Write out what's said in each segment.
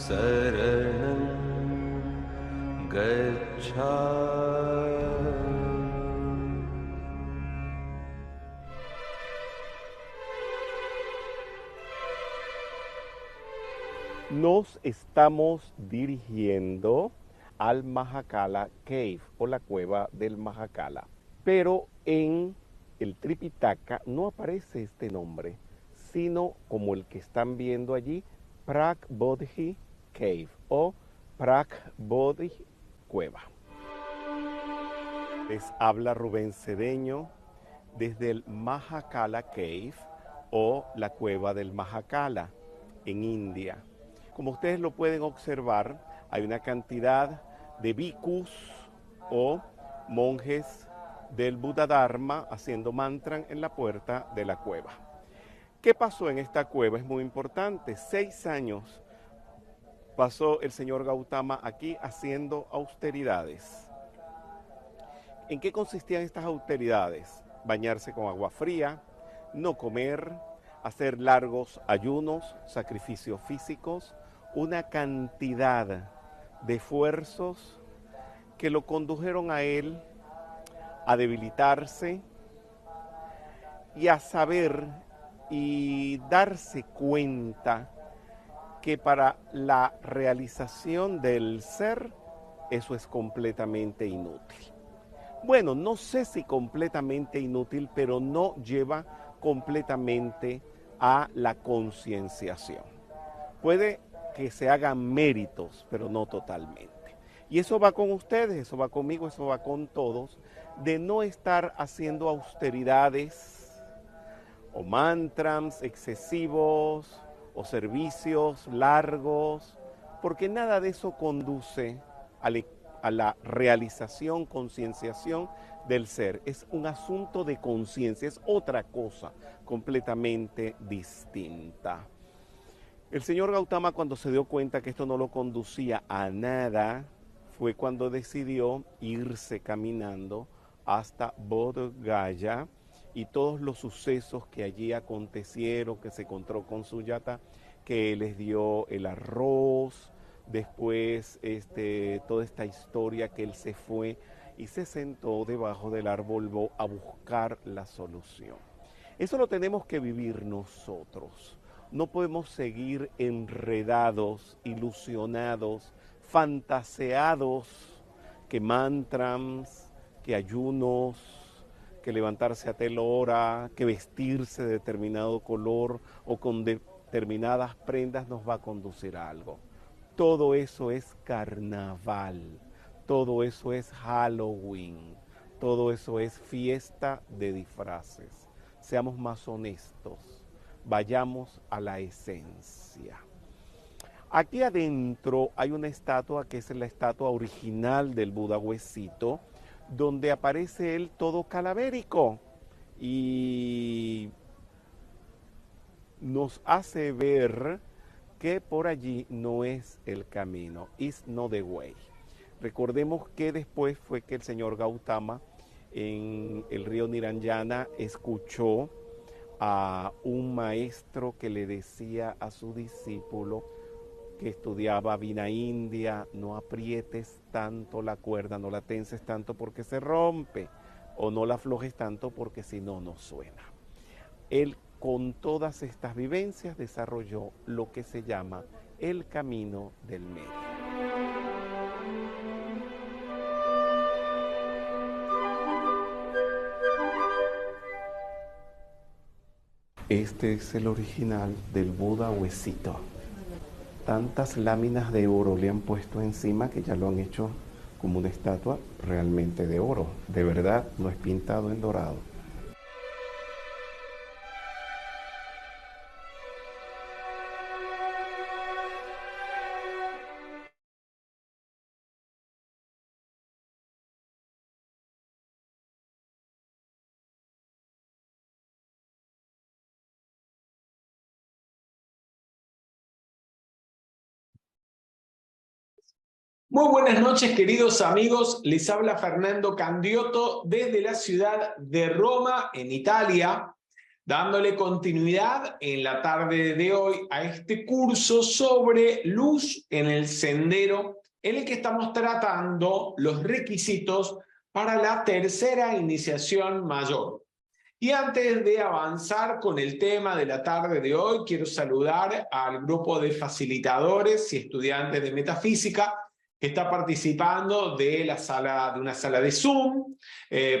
शरणं गच्छामि। Nos estamos dirigiendo al Mahakala Cave o la cueva del Mahakala. Pero en el Tripitaka no aparece este nombre, sino como el que están viendo allí, Prakbodhi Cave o Prakbodhi Cueva. Les habla Rubén Cedeño desde el Mahakala Cave o la cueva del Mahakala en India. Como ustedes lo pueden observar, hay una cantidad de bhikkhus o monjes del Buddha-dharma haciendo mantra en la puerta de la cueva. ¿Qué pasó en esta cueva? Es muy importante. 6 años pasó el señor Gautama aquí haciendo austeridades. ¿En qué consistían estas austeridades? Bañarse con agua fría, no comer, hacer largos ayunos, sacrificios físicos, una cantidad de esfuerzos que lo condujeron a él a debilitarse y a saber y darse cuenta que para la realización del ser eso es completamente inútil. Bueno, no sé si completamente inútil, pero no lleva completamente a la concienciación. Puede que se hagan méritos, pero no totalmente. Y eso va con ustedes, eso va conmigo, eso va con todos, de no estar haciendo austeridades o mantras excesivos o servicios largos, porque nada de eso conduce a la realización, concienciación del ser. Es un asunto de conciencia, es otra cosa completamente distinta. El señor Gautama, cuando se dio cuenta que esto no lo conducía a nada, fue cuando decidió irse caminando hasta Bodh Gaya y todos los sucesos que allí acontecieron, que se encontró con Suyata, que les dio el arroz, después toda esta historia que él se fue y se sentó debajo del árbol a buscar la solución. Eso lo tenemos que vivir nosotros. No podemos seguir enredados, ilusionados, fantaseados, que mantras, que ayunos, que levantarse a tal hora, que vestirse de determinado color o con determinadas prendas nos va a conducir a algo. Todo eso es carnaval, todo eso es Halloween, todo eso es fiesta de disfraces. Seamos más honestos. Vayamos a la esencia. Aquí adentro hay una estatua que es la estatua original del Buda Huesito, donde aparece él todo calavérico y nos hace ver que por allí no es el camino, is not the way. Recordemos que después fue que el señor Gautama en el río Niranjana escuchó a un maestro que le decía a su discípulo que estudiaba Vina India: no aprietes tanto la cuerda, no la tenses tanto porque se rompe, o no la aflojes tanto porque si no, no suena. Él, con todas estas vivencias, desarrolló lo que se llama el camino del medio. Este es el original del Buda Huesito. Tantas láminas de oro le han puesto encima que ya lo han hecho como una estatua realmente de oro. De verdad, no es pintado en dorado. Muy buenas noches, queridos amigos. Les habla Fernando Candiotto desde la ciudad de Roma, en Italia, dándole continuidad en la tarde de hoy a este curso sobre luz en el sendero, en el que estamos tratando los requisitos para la tercera iniciación mayor. Y antes de avanzar con el tema de la tarde de hoy, quiero saludar al grupo de facilitadores y estudiantes de metafísica que está participando de una sala de Zoom,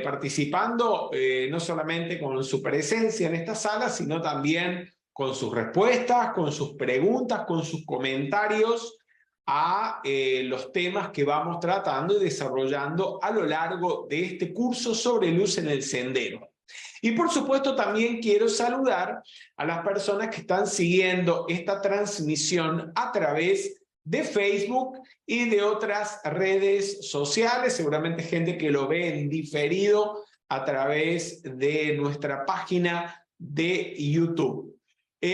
participando no solamente con su presencia en esta sala, sino también con sus respuestas, con sus preguntas, con sus comentarios a los temas que vamos tratando y desarrollando a lo largo de este curso sobre luz en el sendero. Y por supuesto también quiero saludar a las personas que están siguiendo esta transmisión a través de Facebook y de otras redes sociales, seguramente gente que lo ve en diferido a través de nuestra página de YouTube.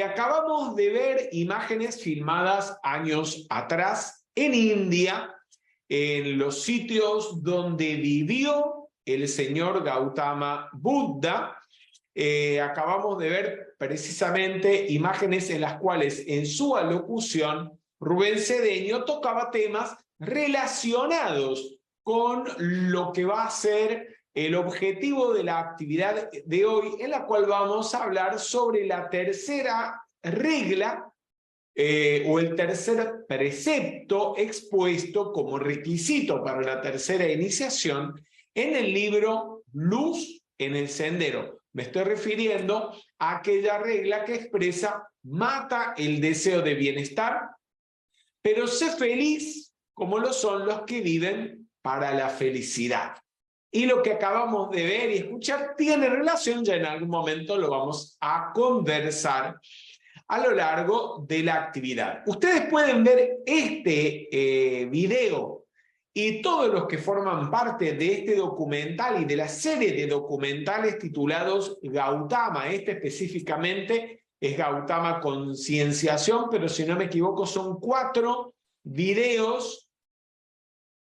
Acabamos de ver imágenes filmadas años atrás en India, en los sitios donde vivió el señor Gautama Buda. Acabamos de ver precisamente imágenes en las cuales en su alocución Rubén Cedeño tocaba temas relacionados con lo que va a ser el objetivo de la actividad de hoy, en la cual vamos a hablar sobre la tercera regla o el tercer precepto expuesto como requisito para la tercera iniciación en el libro Luz en el Sendero. Me estoy refiriendo a aquella regla que expresa: mata el deseo de bienestar, pero sé feliz como lo son los que viven para la felicidad. Y lo que acabamos de ver y escuchar tiene relación, ya en algún momento lo vamos a conversar a lo largo de la actividad. Ustedes pueden ver este video y todos los que forman parte de este documental y de la serie de documentales titulados Gautama. Este específicamente es Gautama Concienciación, pero si no me equivoco son 4 videos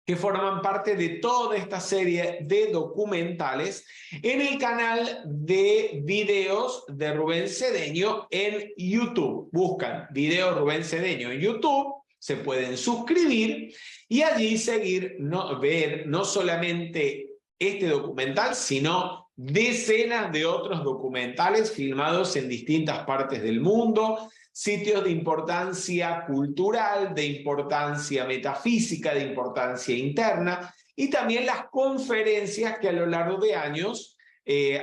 que forman parte de toda esta serie de documentales en el canal de videos de Rubén Cedeño en YouTube. Buscan Video Rubén Cedeño en YouTube, se pueden suscribir y allí ver no solamente este documental, sino decenas de otros documentales filmados en distintas partes del mundo, sitios de importancia cultural, de importancia metafísica, de importancia interna, y también las conferencias que a lo largo de años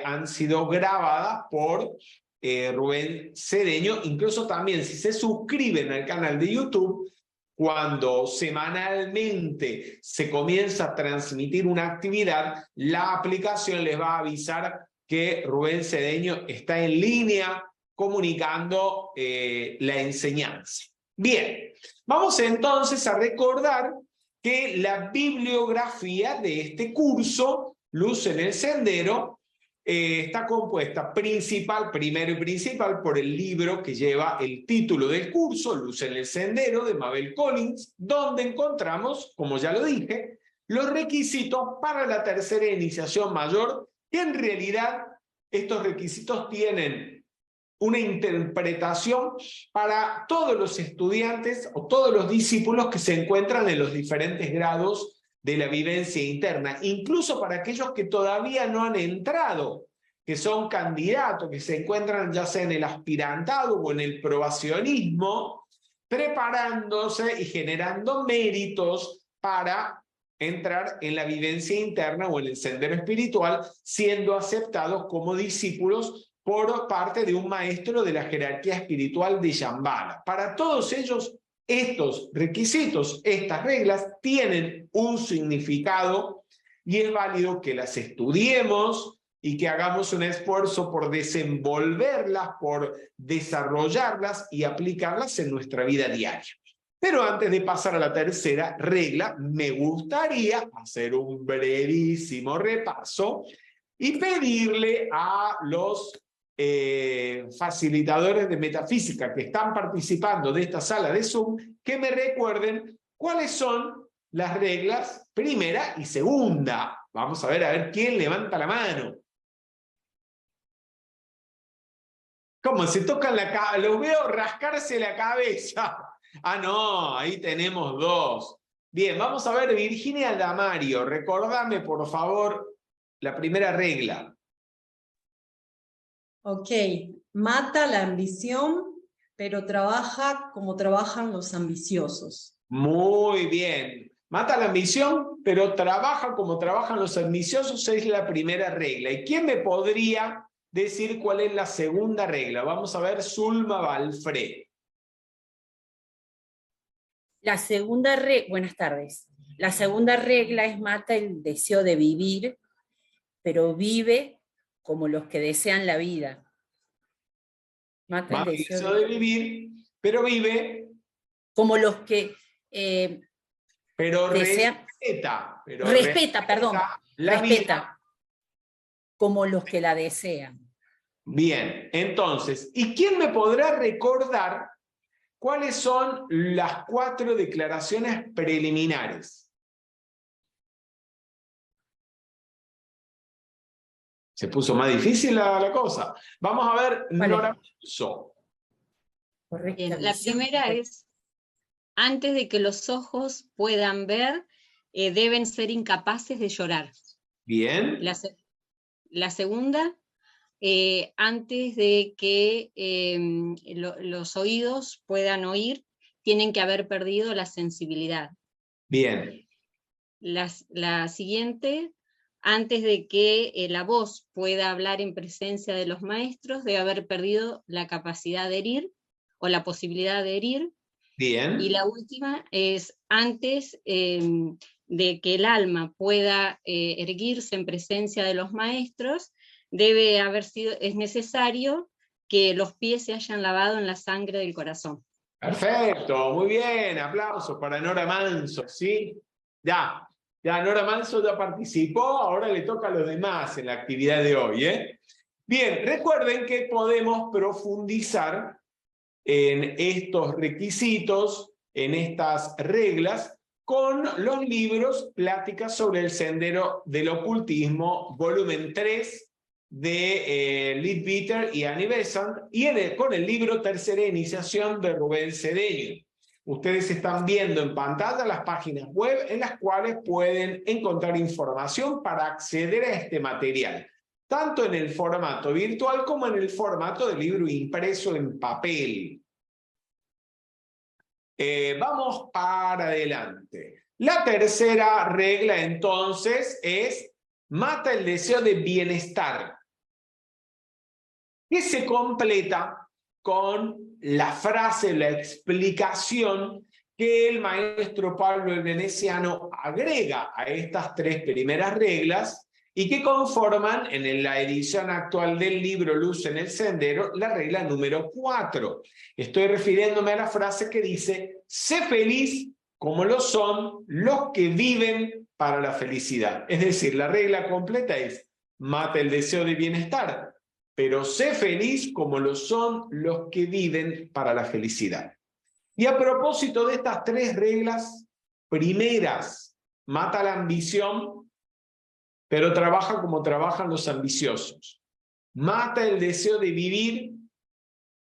han sido grabadas por Rubén Cedeño. Incluso también, si se suscriben al canal de YouTube, cuando semanalmente se comienza a transmitir una actividad, la aplicación les va a avisar que Rubén Cedeño está en línea comunicando la enseñanza. Bien, vamos entonces a recordar que la bibliografía de este curso, Luz en el Sendero, está compuesta primero y principal por el libro que lleva el título del curso, Luz en el Sendero, de Mabel Collins, donde encontramos, como ya lo dije, los requisitos para la tercera iniciación mayor, que en realidad estos requisitos tienen una interpretación para todos los estudiantes o todos los discípulos que se encuentran en los diferentes grados de la vivencia interna, incluso para aquellos que todavía no han entrado, que son candidatos, que se encuentran ya sea en el aspirantado o en el probacionismo, preparándose y generando méritos para entrar en la vivencia interna o en el sendero espiritual, siendo aceptados como discípulos por parte de un maestro de la jerarquía espiritual de Shambhala. Para todos ellos, estos requisitos, estas reglas, tienen un significado y es válido que las estudiemos y que hagamos un esfuerzo por desenvolverlas, por desarrollarlas y aplicarlas en nuestra vida diaria. Pero antes de pasar a la tercera regla, me gustaría hacer un brevísimo repaso y pedirle a los facilitadores de metafísica que están participando de esta sala de Zoom que me recuerden cuáles son las reglas primera y segunda. Vamos a ver quién levanta la mano. ¿Cómo? Se tocan la cabeza, los veo rascarse la cabeza. Ah, no, ahí tenemos dos. Bien, vamos a ver, Virginia Damario, recordame por favor la primera regla. Ok, mata la ambición, pero trabaja como trabajan los ambiciosos. Muy bien. Mata la ambición, pero trabaja como trabajan los ambiciosos, es la primera regla. ¿Y quién me podría decir cuál es la segunda regla? Vamos a ver, Zulma Balfré. La segunda regla, buenas tardes. La segunda regla es mata el deseo de vivir, pero vive como los que desean la vida. Mata el deseo de vivir, pero vive. Como los que Pero desean. Respeta, perdón. Respeta. Como los que la desean. Bien, entonces, ¿y quién me podrá recordar cuáles son las 4 declaraciones preliminares? Se puso más difícil la cosa. Vamos a ver, Nora Manso. La primera es, antes de que los ojos puedan ver, deben ser incapaces de llorar. Bien. La segunda, antes de que los oídos puedan oír, tienen que haber perdido la sensibilidad. Bien. La siguiente, antes de que la voz pueda hablar en presencia de los maestros, debe haber perdido la capacidad de herir o la posibilidad de herir. Bien. Y la última es, antes de que el alma pueda erguirse en presencia de los maestros, es necesario que los pies se hayan lavado en la sangre del corazón. Perfecto, muy bien, aplausos para Nora Manso, ¿sí? Ya Nora Manso ya participó, ahora le toca a los demás en la actividad de hoy, ¿eh? Bien, recuerden que podemos profundizar en estos requisitos, en estas reglas, con los libros Pláticas sobre el Sendero del Ocultismo, volumen 3, de Leadbeater y Annie Besant, y con el libro Tercera Iniciación de Rubén Cedeño. Ustedes están viendo en pantalla las páginas web en las cuales pueden encontrar información para acceder a este material, tanto en el formato virtual como en el formato de libro impreso en papel. Vamos para adelante. La tercera regla entonces es mata el deseo de bienestar, que se completa con la frase, la explicación que el maestro Pablo el Veneciano agrega a estas 3 primeras reglas y que conforman en la edición actual del libro Luz en el Sendero la regla número 4. Estoy refiriéndome a la frase que dice: sé feliz como lo son los que viven para la felicidad. Es decir, la regla completa es: mata el deseo de bienestar, pero sé feliz como lo son los que viven para la felicidad. Y a propósito de estas 3 reglas primeras, mata la ambición, pero trabaja como trabajan los ambiciosos. Mata el deseo de vivir,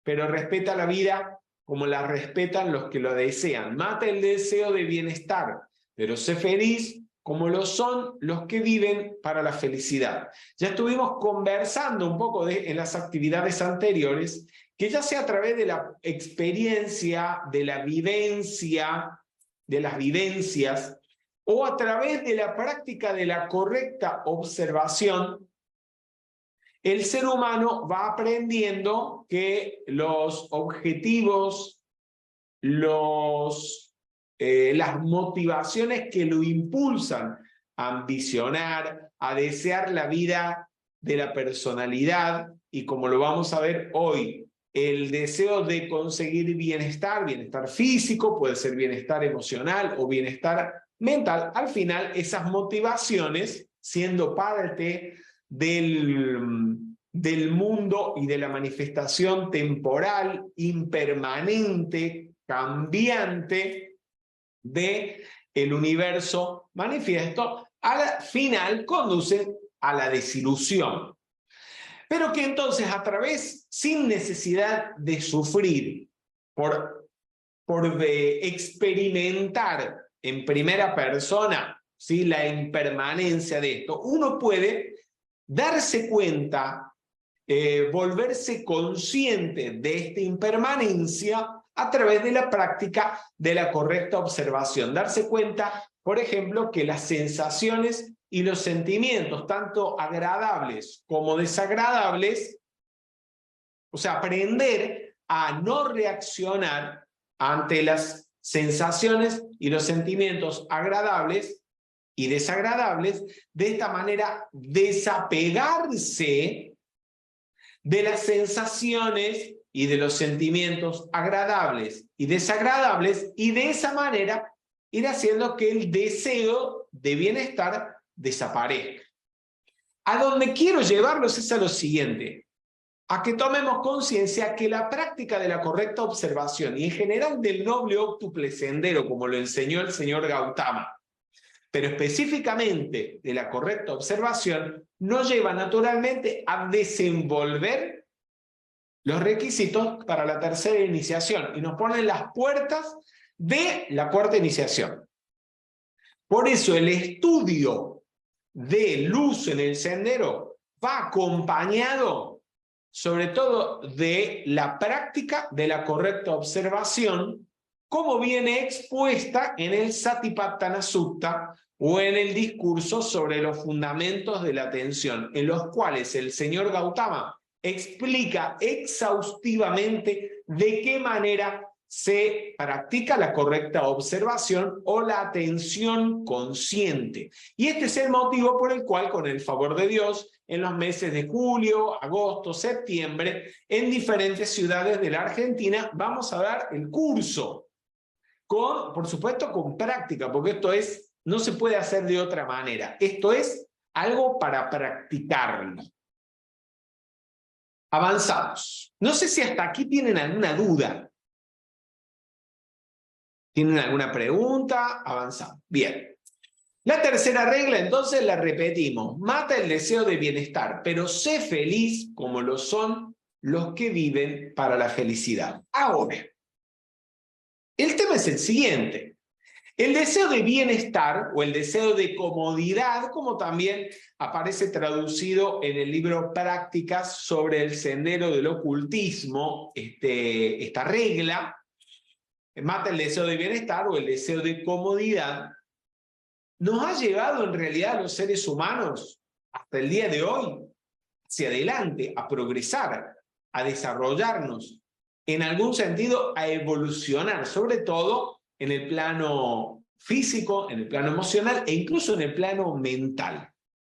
pero respeta la vida como la respetan los que lo desean. Mata el deseo de bienestar, pero sé feliz como lo son los que viven para la felicidad. Ya estuvimos conversando un poco en las actividades anteriores, que ya sea a través de la experiencia, de la vivencia, de las vivencias, o a través de la práctica de la correcta observación, el ser humano va aprendiendo que los objetivos, las motivaciones que lo impulsan a ambicionar, a desear la vida de la personalidad, y como lo vamos a ver hoy, el deseo de conseguir bienestar físico, puede ser bienestar emocional o bienestar mental. Al final, esas motivaciones, siendo parte del mundo y de la manifestación temporal, impermanente, cambiante del universo manifiesto, al final conducen a la desilusión. pero que entonces a través, sin necesidad de sufrir, por experimentar en primera persona, ¿sí?, la impermanencia de esto, uno puede darse cuenta, volverse consciente de esta impermanencia a través de la práctica de la correcta observación. Darse cuenta, por ejemplo, que las sensaciones y los sentimientos, tanto agradables como desagradables, o sea, aprender a no reaccionar ante las sensaciones y los sentimientos agradables y desagradables, de esta manera desapegarse de las sensaciones y de los sentimientos agradables y desagradables, y de esa manera ir haciendo que el deseo de bienestar desaparezca. A donde quiero llevarlos es a lo siguiente: a que tomemos conciencia que la práctica de la correcta observación y en general del noble óctuple sendero, como lo enseñó el señor Gautama, pero específicamente de la correcta observación, nos lleva naturalmente a desenvolver los requisitos para la tercera iniciación y nos ponen las puertas de la cuarta iniciación. Por eso el estudio de luz en el sendero va acompañado sobre todo de la práctica de la correcta observación, como viene expuesta en el Satipatthana Sutta o en el discurso sobre los fundamentos de la atención, en los cuales el señor Gautama explica exhaustivamente de qué manera se practica la correcta observación o la atención consciente. Y este es el motivo por el cual, con el favor de Dios, en los meses de julio, agosto, septiembre, en diferentes ciudades de la Argentina, vamos a dar el curso, por supuesto, con práctica, porque esto no se puede hacer de otra manera. Esto es algo para practicarlo. Avanzamos. No sé si hasta aquí tienen alguna duda. ¿Tienen alguna pregunta? Avanzamos. Bien. La tercera regla, entonces, la repetimos. Mata el deseo de bienestar, pero sé feliz como lo son los que viven para la felicidad. Ahora, el tema es el siguiente. El deseo de bienestar o el deseo de comodidad, como también aparece traducido en el libro Prácticas sobre el Sendero del Ocultismo, esta regla, mata el deseo de bienestar o el deseo de comodidad, nos ha llevado en realidad a los seres humanos hasta el día de hoy hacia adelante, a progresar, a desarrollarnos, en algún sentido a evolucionar, sobre todo en el plano físico, en el plano emocional e incluso en el plano mental.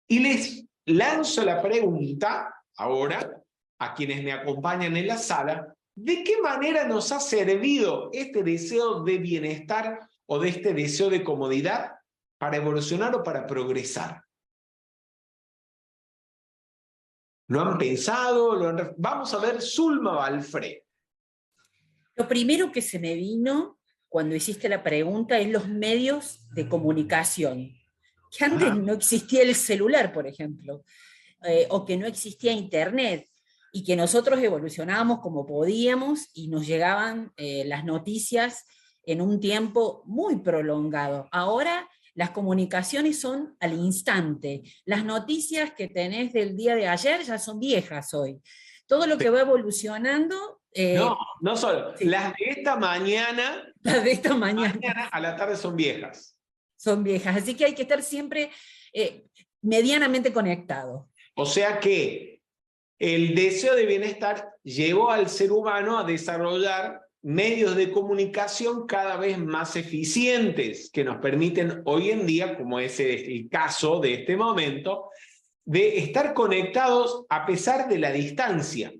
Y les lanzo la pregunta ahora a quienes me acompañan en la sala: ¿de qué manera nos ha servido este deseo de bienestar o de este deseo de comodidad para evolucionar o para progresar? ¿Lo han pensado? Vamos a ver, Zulma Balfré. Lo primero que se me vino cuando hiciste la pregunta es los medios de comunicación. Que antes no existía el celular, por ejemplo, o que no existía internet, y que nosotros evolucionábamos como podíamos y nos llegaban las noticias en un tiempo muy prolongado. Ahora las comunicaciones son al instante. Las noticias que tenés del día de ayer ya son viejas hoy. Todo lo que va evolucionando... no solo. Sí. Las de esta mañana... Las de esta mañana a la tarde son viejas. Son viejas, así que hay que estar siempre medianamente conectado. O sea que el deseo de bienestar llevó al ser humano a desarrollar medios de comunicación cada vez más eficientes que nos permiten hoy en día, como es el caso de este momento, de estar conectados a pesar de la distancia,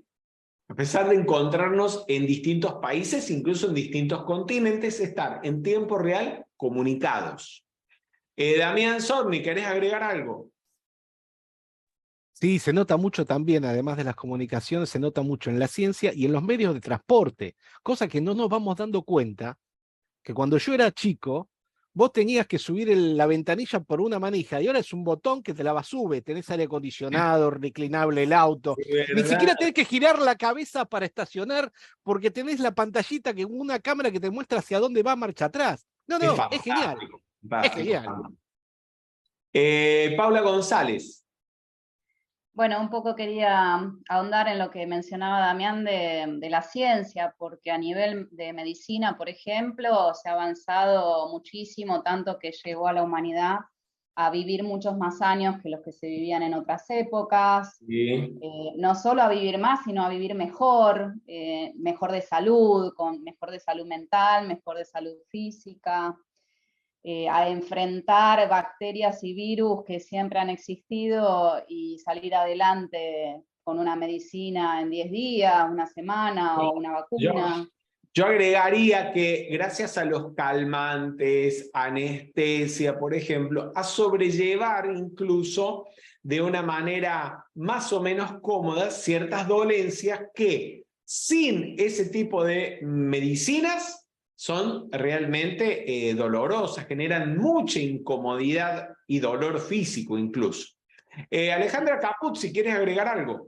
a pesar de encontrarnos en distintos países, incluso en distintos continentes, estar en tiempo real comunicados. Damián Sorni, ¿querés agregar algo? Sí, se nota mucho también, además de las comunicaciones, se nota mucho en la ciencia y en los medios de transporte, cosa que no nos vamos dando cuenta, que cuando yo era chico, vos tenías que subir la ventanilla por una manija, y ahora es un botón que te la sube, tenés aire acondicionado, reclinable el auto, ni siquiera tenés que girar la cabeza para estacionar, porque tenés la pantallita, una cámara que te muestra hacia dónde va marcha atrás. No, es genial. Es genial. Paula González. Bueno, un poco quería ahondar en lo que mencionaba Damián de la ciencia, porque a nivel de medicina, por ejemplo, se ha avanzado muchísimo, tanto que llegó a la humanidad a vivir muchos más años que los que se vivían en otras épocas. Sí. No solo a vivir más, sino a vivir mejor, mejor de salud, mejor de salud mental, mejor de salud física. A enfrentar bacterias y virus que siempre han existido y salir adelante con una medicina en 10 días, una semana o una vacuna. Yo agregaría que gracias a los calmantes, anestesia, por ejemplo, a sobrellevar incluso de una manera más o menos cómoda ciertas dolencias que sin ese tipo de medicinas son realmente dolorosas, generan mucha incomodidad y dolor físico incluso. Alejandra Caput, si quieres agregar algo.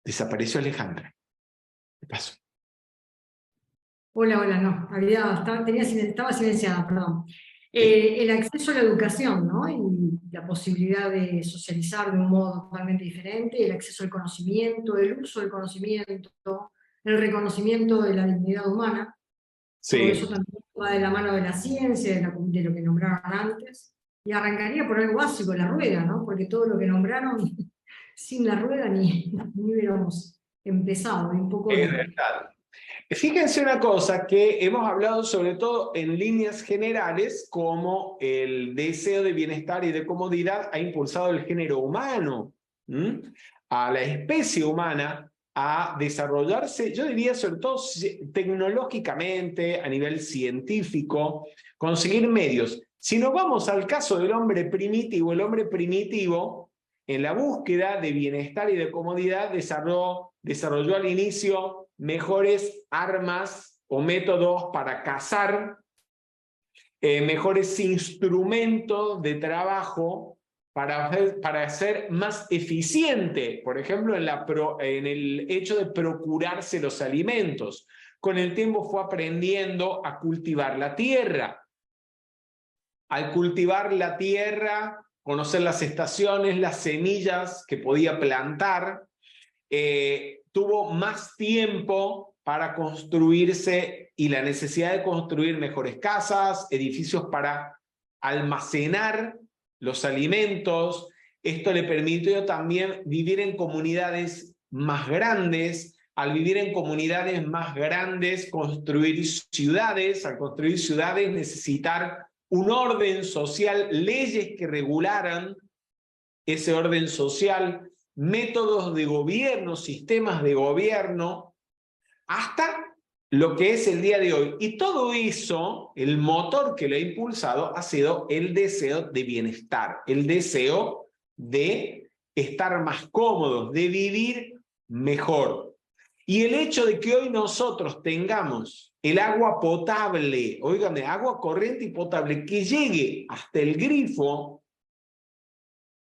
Desapareció Alejandra. ¿Qué pasó? Hola, no, estaba silenciada, perdón. El acceso a la educación, ¿no? Y la posibilidad de socializar de un modo totalmente diferente, el acceso al conocimiento, el uso del conocimiento, el reconocimiento de la dignidad humana. Sí. Todo eso también va de la mano de la ciencia, de lo que nombraron antes. Y arrancaría por algo básico, la rueda, ¿no? Porque todo lo que nombraron, sin la rueda ni hubiéramos empezado. Un poco es verdad. Fíjense una cosa que hemos hablado sobre todo en líneas generales, como el deseo de bienestar y de comodidad ha impulsado el género humano, a la especie humana a desarrollarse, yo diría sobre todo tecnológicamente, a nivel científico, conseguir medios. Si nos vamos al caso del hombre primitivo, el hombre primitivo, en la búsqueda de bienestar y de comodidad, desarrolló al inicio mejores armas o métodos para cazar, mejores instrumentos de trabajo para ser más eficiente, por ejemplo, en el hecho de procurarse los alimentos. Con el tiempo fue aprendiendo a cultivar la tierra. Al cultivar la tierra, conocer las estaciones, las semillas que podía plantar, tuvo más tiempo para construirse y la necesidad de construir mejores casas, edificios para almacenar los alimentos. Esto le permitió también vivir en comunidades más grandes. Al vivir en comunidades más grandes, construir ciudades. Al construir ciudades, necesitar un orden social, leyes que regularan ese orden social, métodos de gobierno, sistemas de gobierno, hasta lo que es el día de hoy. Y todo eso, el motor que lo ha impulsado ha sido el deseo de bienestar, el deseo de estar más cómodos, de vivir mejor. Y el hecho de que hoy nosotros tengamos el agua potable, óigame, agua corriente y potable, que llegue hasta el grifo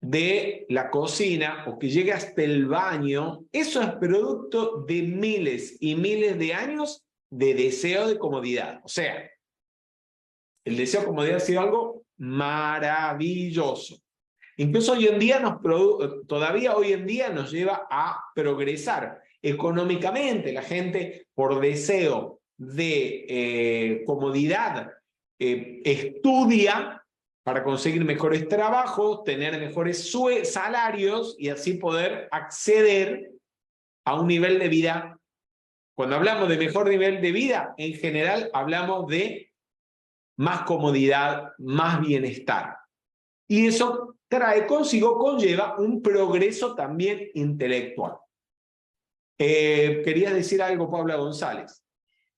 de la cocina o que llegue hasta el baño, eso es producto de miles y miles de años de deseo de comodidad. O sea, el deseo de comodidad ha sido algo maravilloso. Incluso hoy en día todavía hoy en día nos lleva a progresar económicamente. La gente, por deseo de comodidad, estudia para conseguir mejores trabajos, tener mejores salarios y así poder acceder a un nivel de vida. Cuando hablamos de mejor nivel de vida, en general hablamos de más comodidad, más bienestar. Y eso conlleva un progreso también intelectual. ¿Querías decir algo, Paula González?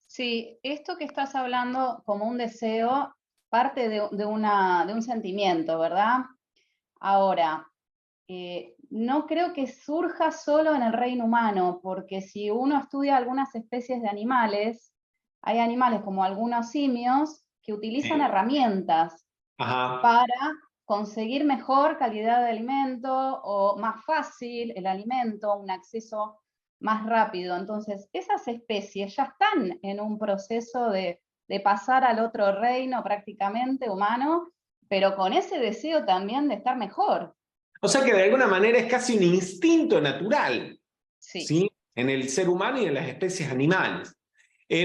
Sí, esto que estás hablando como un deseo parte de un sentimiento, ¿verdad? Ahora, no creo que surja solo en el reino humano, porque si uno estudia algunas especies de animales, hay animales como algunos simios que utilizan Sí. herramientas Ajá. para conseguir mejor calidad de alimento o más fácil el alimento, un acceso más rápido. Entonces, esas especies ya están en un proceso de pasar al otro reino prácticamente humano, pero con ese deseo también de estar mejor. O sea que de alguna manera es casi un instinto natural, Sí. ¿sí? En el ser humano y en las especies animales.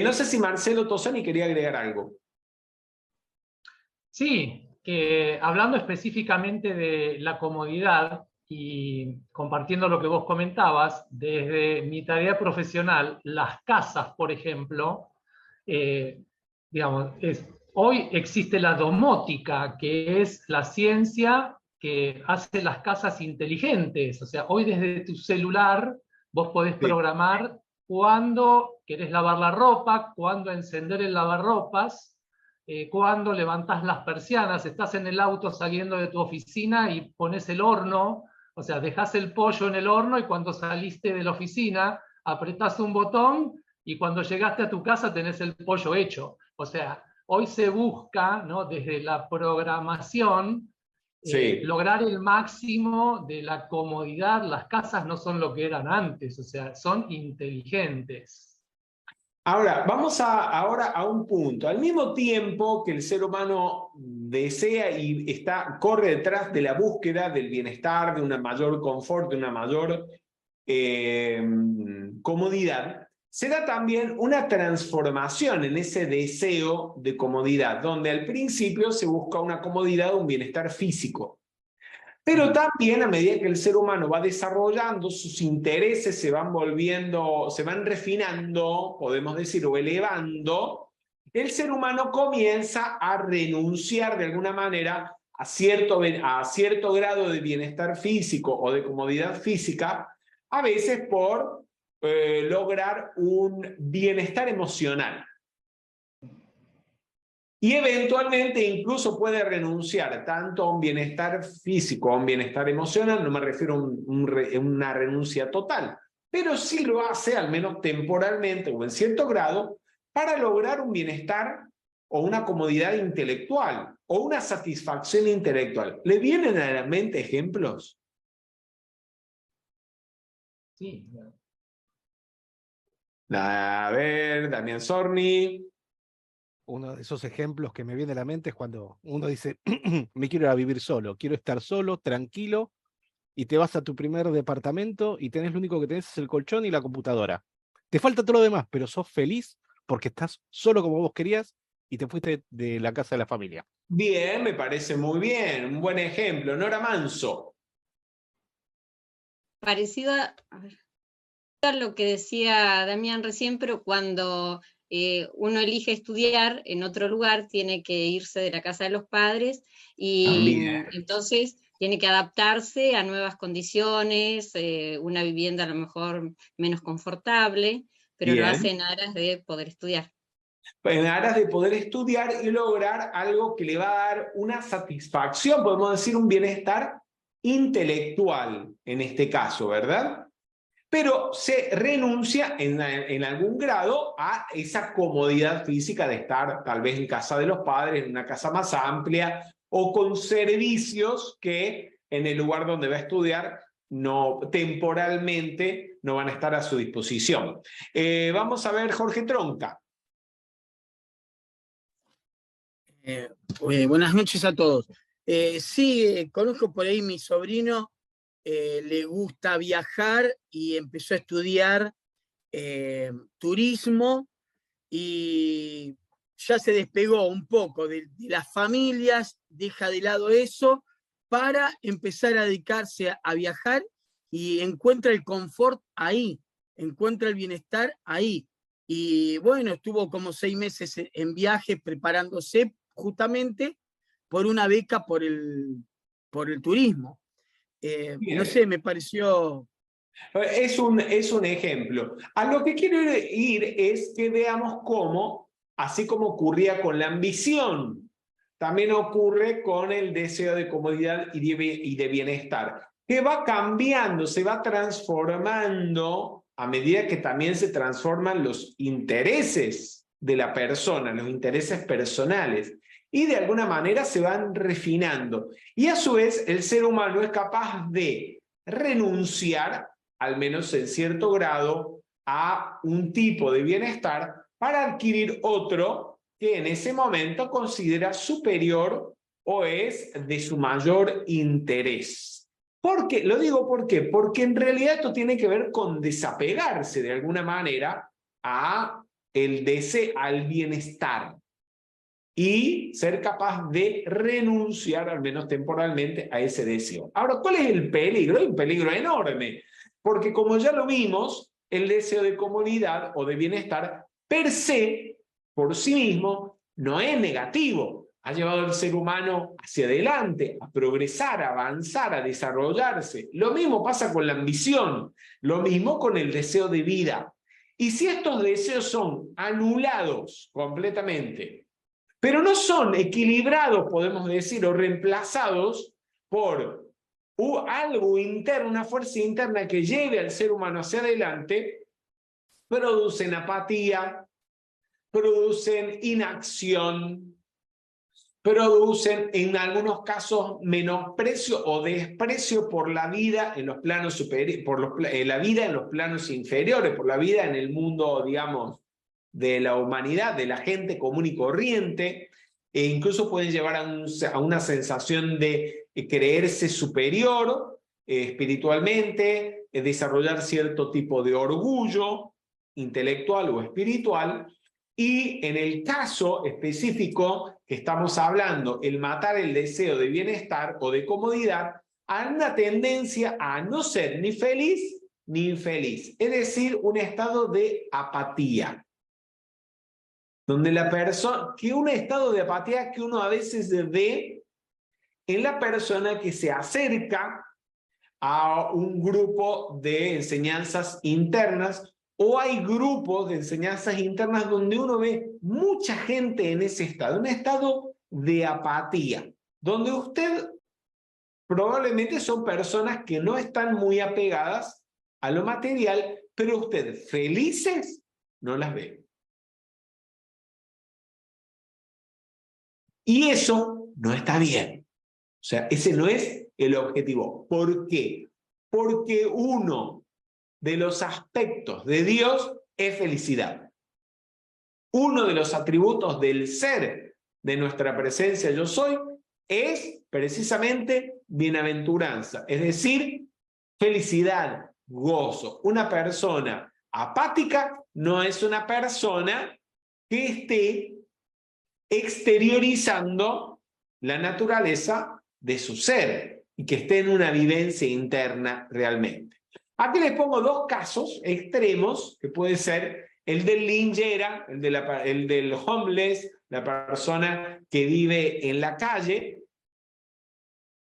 No sé si Marcelo Tosani quería agregar algo. Sí, que hablando específicamente de la comodidad y compartiendo lo que vos comentabas, desde mi tarea profesional, las casas, por ejemplo, digamos, hoy existe la domótica, que es la ciencia que hace las casas inteligentes. O sea, hoy desde tu celular vos podés programar cuándo querés lavar la ropa, cuándo encender el lavarropas, cuando levantás las persianas, estás en el auto saliendo de tu oficina y pones el horno, o sea, dejás el pollo en el horno y cuando saliste de la oficina apretás un botón y cuando llegaste a tu casa tenés el pollo hecho. O sea, hoy se busca, ¿no?, desde la programación, Sí. lograr el máximo de la comodidad. Las casas no son lo que eran antes, o sea, son inteligentes. Ahora, vamos ahora a un punto. Al mismo tiempo que el ser humano desea y corre detrás de la búsqueda del bienestar, de un mayor confort, de una mayor comodidad, se da también una transformación en ese deseo de comodidad, donde al principio se busca una comodidad, un bienestar físico. Pero también a medida que el ser humano va desarrollando, sus intereses se van refinando, podemos decir, o elevando, el ser humano comienza a renunciar de alguna manera a cierto grado de bienestar físico o de comodidad física, a veces por lograr un bienestar emocional. Y eventualmente incluso puede renunciar tanto a un bienestar físico, a un bienestar emocional, no me refiero a una renuncia total, pero sí lo hace, al menos temporalmente o en cierto grado, para lograr un bienestar o una comodidad intelectual o una satisfacción intelectual. ¿Le vienen a la mente ejemplos? Sí. A ver, Damián Sorni. Uno de esos ejemplos que me viene a la mente es cuando uno dice, me quiero ir a vivir solo, quiero estar solo, tranquilo, y te vas a tu primer departamento y lo único que tenés es el colchón y la computadora. Te falta todo lo demás, pero sos feliz porque estás solo como vos querías y te fuiste de la casa de la familia. Bien, me parece muy bien, un buen ejemplo. Nora Manso. Parecido a lo que decía Damián recién, pero cuando uno elige estudiar en otro lugar, tiene que irse de la casa de los padres y También. entonces tiene que adaptarse a nuevas condiciones, una vivienda a lo mejor menos confortable, pero lo hace en aras de poder estudiar. En aras de poder estudiar y lograr algo que le va a dar una satisfacción, podemos decir un bienestar intelectual en este caso, ¿verdad? Pero se renuncia en algún grado a esa comodidad física de estar tal vez en casa de los padres, en una casa más amplia o con servicios que en el lugar donde va a estudiar temporalmente no van a estar a su disposición. Vamos a ver Jorge Tronca. Buenas noches a todos. Sí, conozco por ahí mi sobrino, le gusta viajar y empezó a estudiar turismo y ya se despegó un poco de las familias, deja de lado eso para empezar a dedicarse a viajar y encuentra el confort ahí, encuentra el bienestar ahí. Y bueno, estuvo como 6 meses en viaje preparándose justamente por una beca por el turismo. No sé, me pareció... Es un ejemplo. A lo que quiero ir es que veamos cómo, así como ocurría con la ambición, también ocurre con el deseo de comodidad y de bienestar, que va cambiando, se va transformando a medida que también se transforman los intereses de la persona, los intereses personales, y de alguna manera se van refinando. Y a su vez el ser humano es capaz de renunciar, al menos en cierto grado, a un tipo de bienestar para adquirir otro que en ese momento considera superior o es de su mayor interés. ¿Por qué? Lo digo ¿por qué? Porque en realidad esto tiene que ver con desapegarse de alguna manera a el deseo, al bienestar, y ser capaz de renunciar, al menos temporalmente, a ese deseo. Ahora, ¿cuál es el peligro? Hay un peligro enorme, porque como ya lo vimos, el deseo de comodidad o de bienestar per se, por sí mismo, no es negativo. Ha llevado al ser humano hacia adelante, a progresar, a avanzar, a desarrollarse. Lo mismo pasa con la ambición, lo mismo con el deseo de vida. Y si estos deseos son anulados completamente, pero no son equilibrados, podemos decir, o reemplazados por algo interno, una fuerza interna que lleve al ser humano hacia adelante, producen apatía, producen inacción, producen en algunos casos menosprecio o desprecio por la vida en los planos superiores, por la vida en los planos inferiores, por la vida en el mundo, digamos, de la humanidad, de la gente común y corriente, e incluso pueden llevar a una sensación de creerse superior espiritualmente, desarrollar cierto tipo de orgullo intelectual o espiritual. Y en el caso específico que estamos hablando, el matar el deseo de bienestar o de comodidad, hay una tendencia a no ser ni feliz ni infeliz, es decir, un estado de apatía. Donde la persona, que un estado de apatía que uno a veces ve en la persona que se acerca a un grupo de enseñanzas internas, o hay grupos de enseñanzas internas donde uno ve mucha gente en ese estado, un estado de apatía, donde usted probablemente son personas que no están muy apegadas a lo material, pero usted felices no las ve. Y eso no está bien. O sea, ese no es el objetivo. ¿Por qué? Porque uno de los aspectos de Dios es felicidad. Uno de los atributos del ser de nuestra presencia yo soy es precisamente bienaventuranza, es decir, felicidad, gozo. Una persona apática no es una persona que esté exteriorizando la naturaleza de su ser y que esté en una vivencia interna realmente. Aquí les pongo dos casos extremos, que puede ser el del lingera, el del homeless, la persona que vive en la calle,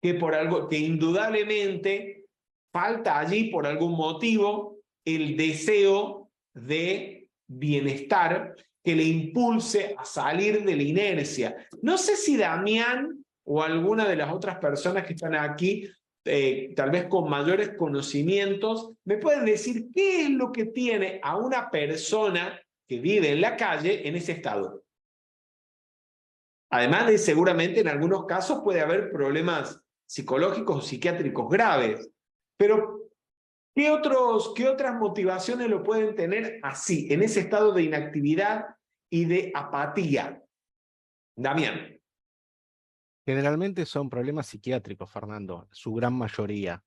que por algo que indudablemente falta allí por algún motivo el deseo de bienestar que le impulse a salir de la inercia. No sé si Damián o alguna de las otras personas que están aquí, tal vez con mayores conocimientos, me pueden decir qué es lo que tiene a una persona que vive en la calle en ese estado. Además de seguramente en algunos casos puede haber problemas psicológicos o psiquiátricos graves. Pero ¿qué otras motivaciones lo pueden tener así, en ese estado de inactividad y de apatía? Damián. Generalmente son problemas psiquiátricos, Fernando, su gran mayoría,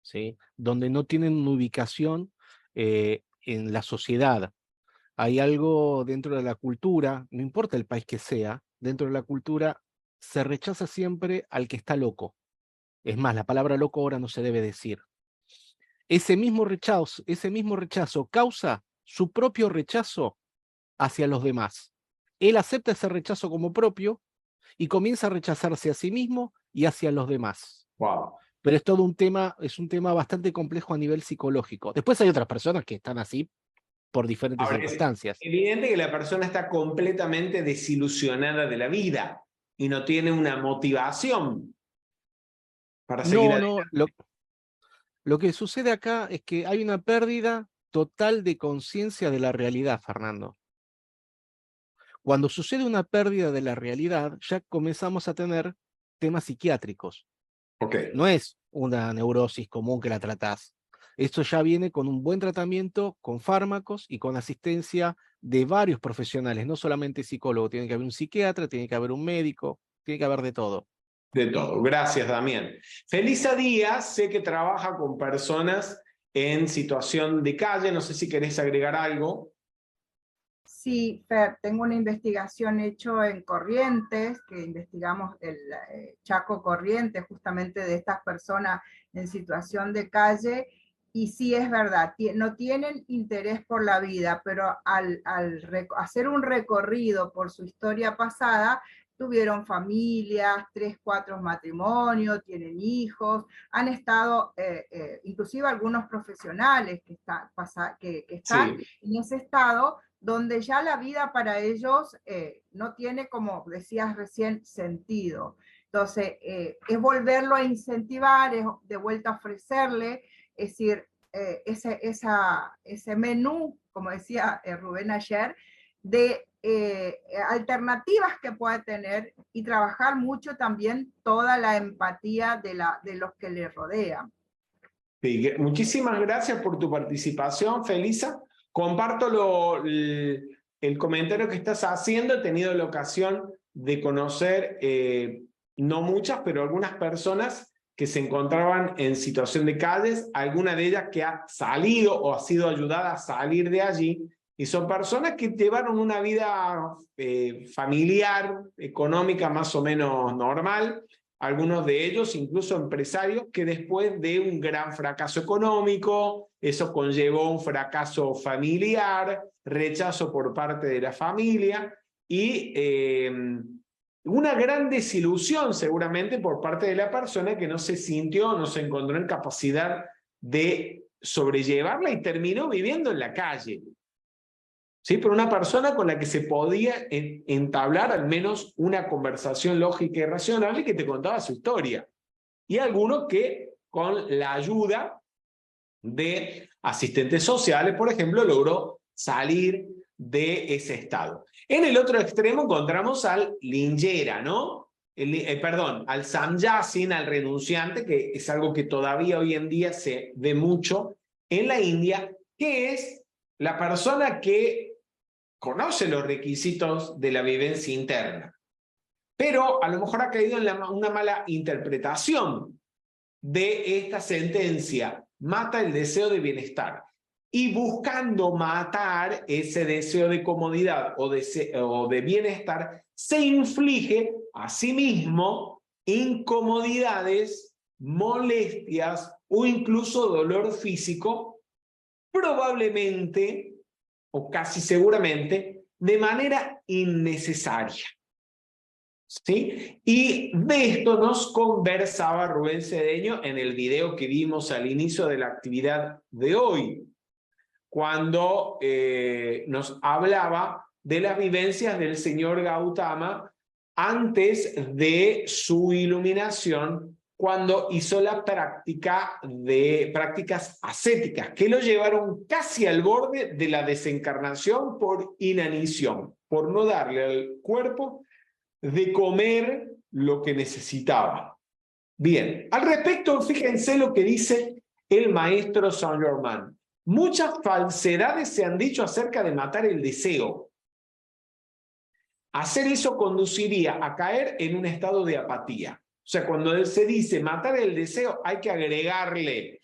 ¿sí? Donde no tienen una ubicación en la sociedad. Hay algo dentro de la cultura, no importa el país que sea, dentro de la cultura se rechaza siempre al que está loco. Es más, la palabra loco ahora no se debe decir. Ese mismo rechazo causa su propio rechazo hacia los demás. Él acepta ese rechazo como propio y comienza a rechazarse a sí mismo y hacia los demás. Wow. Pero es todo un tema bastante complejo a nivel psicológico. Después hay otras personas que están así por diferentes circunstancias. Es evidente que la persona está completamente desilusionada de la vida y no tiene una motivación para seguir adelante. Lo que sucede acá es que hay una pérdida total de conciencia de la realidad, Fernando. Cuando sucede una pérdida de la realidad, ya comenzamos a tener temas psiquiátricos. Okay. No es una neurosis común que la tratás. Esto ya viene con un buen tratamiento, con fármacos y con asistencia de varios profesionales, no solamente psicólogo. Tiene que haber un psiquiatra, tiene que haber un médico, tiene que haber de todo. De todo. Gracias, Damián. Felisa Díaz, sé que trabaja con personas en situación de calle. No sé si querés agregar algo. Sí, Fer, tengo una investigación hecha en Corrientes, que investigamos el Chaco Corrientes, justamente de estas personas en situación de calle, y sí es verdad, no tienen interés por la vida, pero al hacer un recorrido por su historia pasada, tuvieron familias, 3, 4 matrimonios, tienen hijos, han estado, inclusive algunos profesionales que están Sí. en ese estado, donde ya la vida para ellos no tiene, como decías recién, sentido. Entonces, es volverlo a incentivar, es de vuelta a ofrecerle, es decir, ese menú, como decía Rubén ayer, de alternativas que puede tener y trabajar mucho también toda la empatía de los que le rodean. Sí, muchísimas gracias por tu participación, Felisa. Comparto el comentario que estás haciendo. He tenido la ocasión de conocer, no muchas, pero algunas personas que se encontraban en situación de calles, alguna de ellas que ha salido o ha sido ayudada a salir de allí, y son personas que llevaron una vida familiar, económica más o menos normal, algunos de ellos incluso empresarios que después de un gran fracaso económico, eso conllevó un fracaso familiar, rechazo por parte de la familia y una gran desilusión seguramente por parte de la persona que no se sintió, no se encontró en capacidad de sobrellevarla y terminó viviendo en la calle. ¿Sí? Pero una persona con la que se podía entablar al menos una conversación lógica y racional y que te contaba su historia. Y algunos que con la ayuda de asistentes sociales, por ejemplo, logró salir de ese estado. En el otro extremo encontramos al linjera, ¿no? Perdón, al samyasin, al renunciante, que es algo que todavía hoy en día se ve mucho en la India, que es la persona que conoce los requisitos de la vivencia interna, pero a lo mejor ha caído en una mala interpretación de esta sentencia, mata el deseo de bienestar, y buscando matar ese deseo de comodidad o de bienestar, se inflige a sí mismo incomodidades, molestias o incluso dolor físico, probablemente o casi seguramente, de manera innecesaria. ¿Sí? Y de esto nos conversaba Rubén Cedeño en el video que vimos al inicio de la actividad de hoy, cuando nos hablaba de las vivencias del señor Gautama antes de su iluminación, cuando hizo la práctica de prácticas ascéticas, que lo llevaron casi al borde de la desencarnación por inanición, por no darle al cuerpo de comer lo que necesitaba. Bien, al respecto, fíjense lo que dice el maestro Saint Germain. Muchas falsedades se han dicho acerca de matar el deseo. Hacer eso conduciría a caer en un estado de apatía. O sea, cuando se dice matar el deseo, hay que agregarle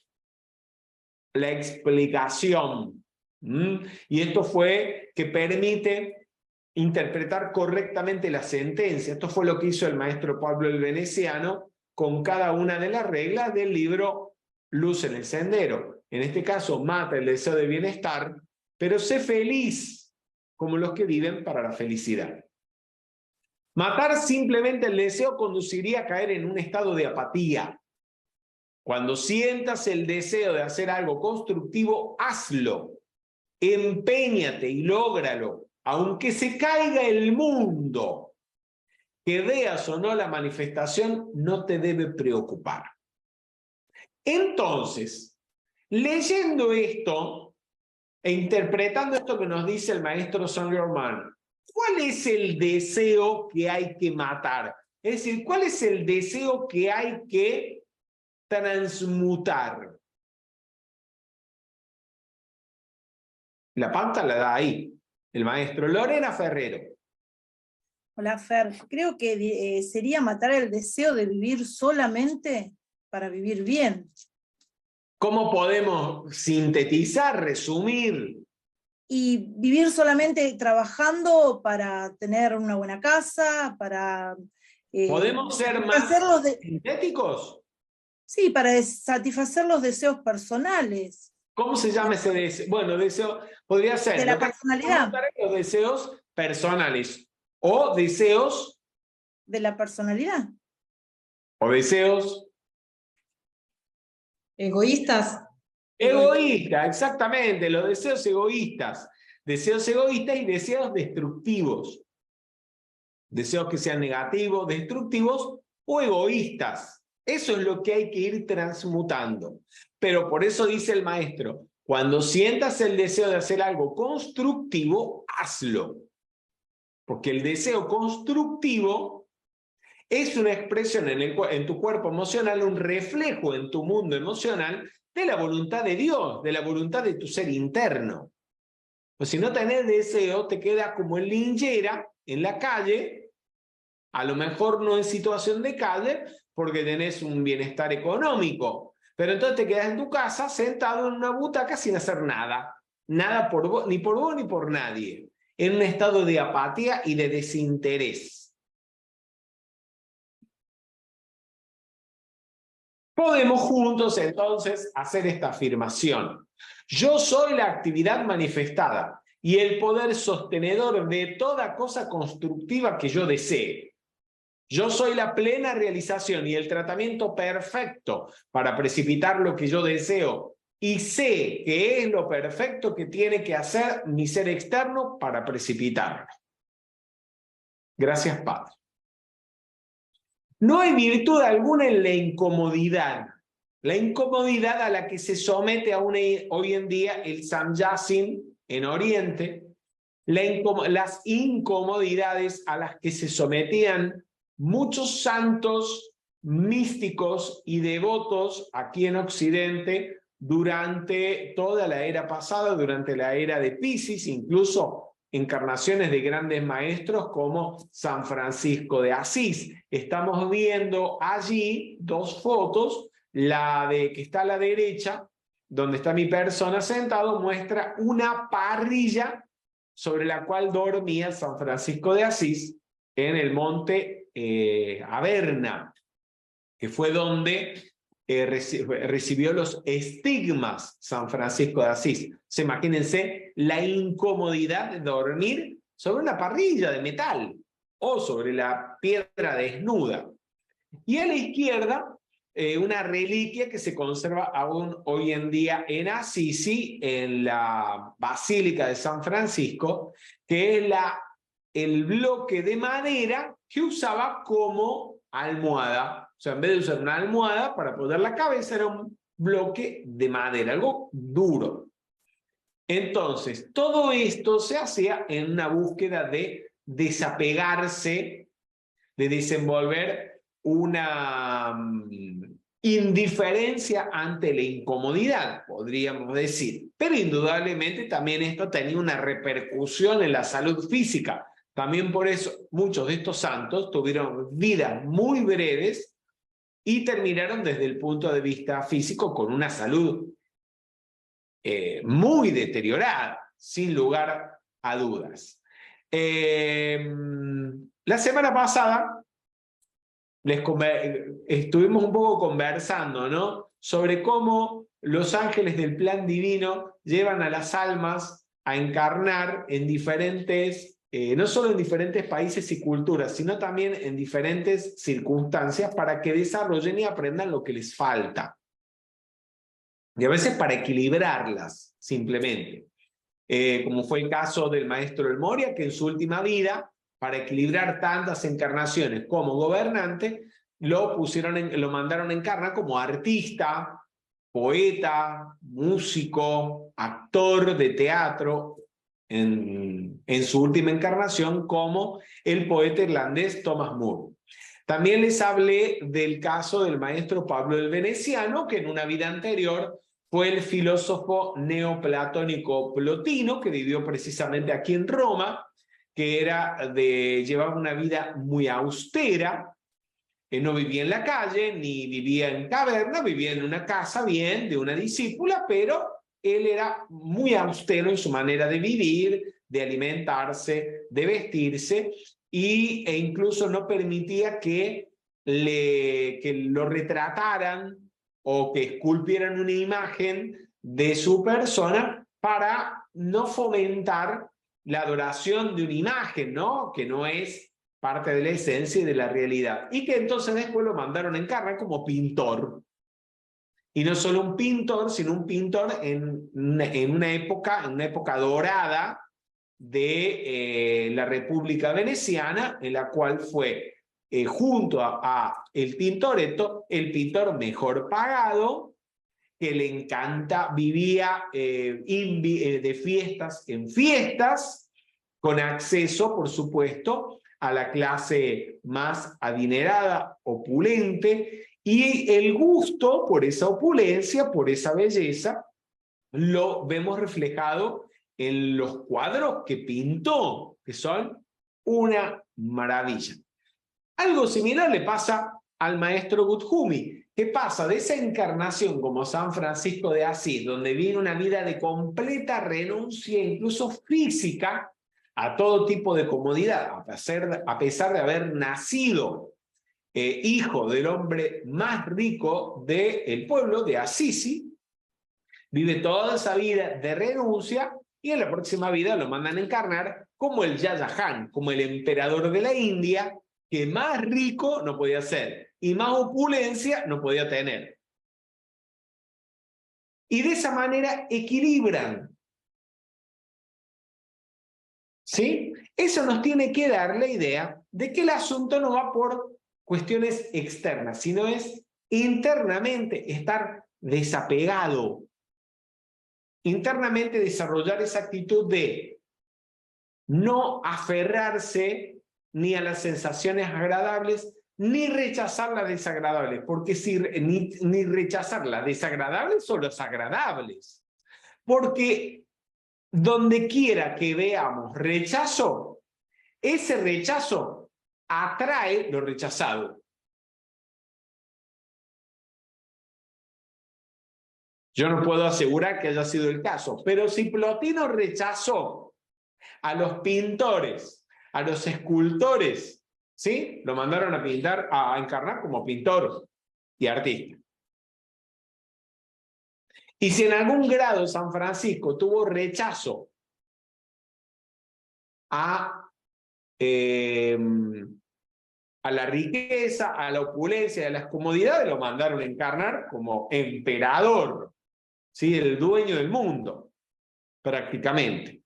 la explicación. Y esto fue que permite interpretar correctamente la sentencia. Esto fue lo que hizo el maestro Pablo el Veneciano con cada una de las reglas del libro Luz en el Sendero. En este caso, mata el deseo de bienestar, pero sé feliz como los que viven para la felicidad. Matar simplemente el deseo conduciría a caer en un estado de apatía. Cuando sientas el deseo de hacer algo constructivo, hazlo. Empeñate y lógralo, aunque se caiga el mundo. Que veas o no la manifestación no te debe preocupar. Entonces, leyendo esto e interpretando esto que nos dice el maestro Saint Germain, ¿cuál es el deseo que hay que matar? Es decir, ¿cuál es el deseo que hay que transmutar? La pauta la da ahí el maestro Lorena Ferrero. Hola Fer, creo que sería matar el deseo de vivir solamente para vivir bien. ¿Cómo podemos sintetizar, resumir? Y vivir solamente trabajando para tener una buena casa, para... ¿Podemos ser más sintéticos? Sí, para satisfacer los deseos personales. ¿Cómo se llama ese deseo? Bueno, deseo podría ser... De la personalidad. Los deseos personales o deseos... De la personalidad. O deseos... ¿Egoístas? Egoístas, exactamente, los deseos egoístas. Deseos egoístas y deseos destructivos. Deseos que sean negativos, destructivos o egoístas. Eso es lo que hay que ir transmutando. Pero por eso dice el maestro, cuando sientas el deseo de hacer algo constructivo, hazlo. Porque el deseo constructivo es una expresión en tu cuerpo emocional, un reflejo en tu mundo emocional de la voluntad de Dios, de la voluntad de tu ser interno. Pues si no tenés deseo, te queda como en linchera, en la calle, a lo mejor no en situación de calle, porque tenés un bienestar económico, pero entonces te quedas en tu casa sentado en una butaca sin hacer nada, nada por vos, ni por vos ni por nadie, en un estado de apatía y de desinterés. Podemos juntos entonces hacer esta afirmación. Yo soy la actividad manifestada y el poder sostenedor de toda cosa constructiva que yo desee. Yo soy la plena realización y el tratamiento perfecto para precipitar lo que yo deseo y sé que es lo perfecto que tiene que hacer mi ser externo para precipitarlo. Gracias, Padre. No hay virtud alguna en la incomodidad. La incomodidad a la que se somete hoy en día el Samyasin en Oriente, las incomodidades a las que se sometían muchos santos místicos y devotos aquí en Occidente durante toda la era pasada, durante la era de Piscis, incluso encarnaciones de grandes maestros como San Francisco de Asís. Estamos viendo allí dos fotos, la de que está a la derecha, donde está mi persona sentado, muestra una parrilla sobre la cual dormía San Francisco de Asís en el monte Averna, que fue donde recibió los estigmas San Francisco de Asís. Imagínense la incomodidad de dormir sobre una parrilla de metal o sobre la piedra desnuda. Y a la izquierda, una reliquia que se conserva aún hoy en día en Assisi, en la Basílica de San Francisco, que es el bloque de madera que usaba como almohada. O sea, en vez de usar una almohada para apoyar la cabeza, era un bloque de madera, algo duro. Entonces, todo esto se hacía en una búsqueda de desapegarse, de desenvolver una indiferencia ante la incomodidad, podríamos decir. Pero indudablemente también esto tenía una repercusión en la salud física. También por eso muchos de estos santos tuvieron vidas muy breves y terminaron desde el punto de vista físico con una salud muy deteriorada, sin lugar a dudas. La semana pasada estuvimos un poco conversando, ¿no?, sobre cómo los ángeles del plan divino llevan a las almas a encarnar en diferentes, no solo en diferentes países y culturas, sino también en diferentes circunstancias para que desarrollen y aprendan lo que les falta. Y a veces para equilibrarlas, simplemente. Como fue el caso del maestro El Moria, que en su última vida, para equilibrar tantas encarnaciones como gobernante, lo mandaron a encarnar como artista, poeta, músico, actor de teatro, en su última encarnación como el poeta irlandés Thomas Moore. También les hablé del caso del maestro Pablo el Veneciano, que en una vida anterior fue el filósofo neoplatónico Plotino, que vivió precisamente aquí en Roma, que llevaba una vida muy austera. No vivía en la calle, ni vivía en caverna, vivía en una casa bien de una discípula, pero él era muy austero en su manera de vivir, de alimentarse, de vestirse, e incluso no permitía que lo retrataran o que esculpieran una imagen de su persona para no fomentar la adoración de una imagen, ¿no? Que no es parte de la esencia y de la realidad. Y que entonces después lo mandaron encarnar como pintor. Y no solo un pintor, sino un pintor en una época dorada de la República Veneciana, en la cual fue, junto a el Tintoretto, el pintor mejor pagado, que le encanta, vivía de fiestas en fiestas, con acceso, por supuesto, a la clase más adinerada, opulente, y el gusto por esa opulencia, por esa belleza, lo vemos reflejado en los cuadros que pintó, que son una maravilla. Algo similar le pasa al maestro Buthumi, que pasa de esa encarnación como San Francisco de Asís, donde viene una vida de completa renuncia, incluso física, a todo tipo de comodidad, a pesar de haber nacido hijo del hombre más rico del pueblo, de Assisi, vive toda esa vida de renuncia y en la próxima vida lo mandan a encarnar como el Yaya Han, como el emperador de la India, que más rico no podía ser y más opulencia no podía tener. Y de esa manera equilibran. ¿Sí? Eso nos tiene que dar la idea de que el asunto no va por cuestiones externas, sino es internamente estar desapegado. Internamente desarrollar esa actitud de no aferrarse ni a las sensaciones agradables, ni rechazar las desagradables, porque ni rechazar las desagradables o las agradables. Porque donde quiera que veamos rechazo, ese rechazo atrae lo rechazado. Yo no puedo asegurar que haya sido el caso, pero si Plotino rechazó a los pintores, a los escultores, ¿sí? Lo mandaron a encarnar como pintor y artista. Y si en algún grado San Francisco tuvo rechazo a la riqueza, a la opulencia, a las comodidades, lo mandaron a encarnar como emperador, ¿sí? El dueño del mundo, prácticamente.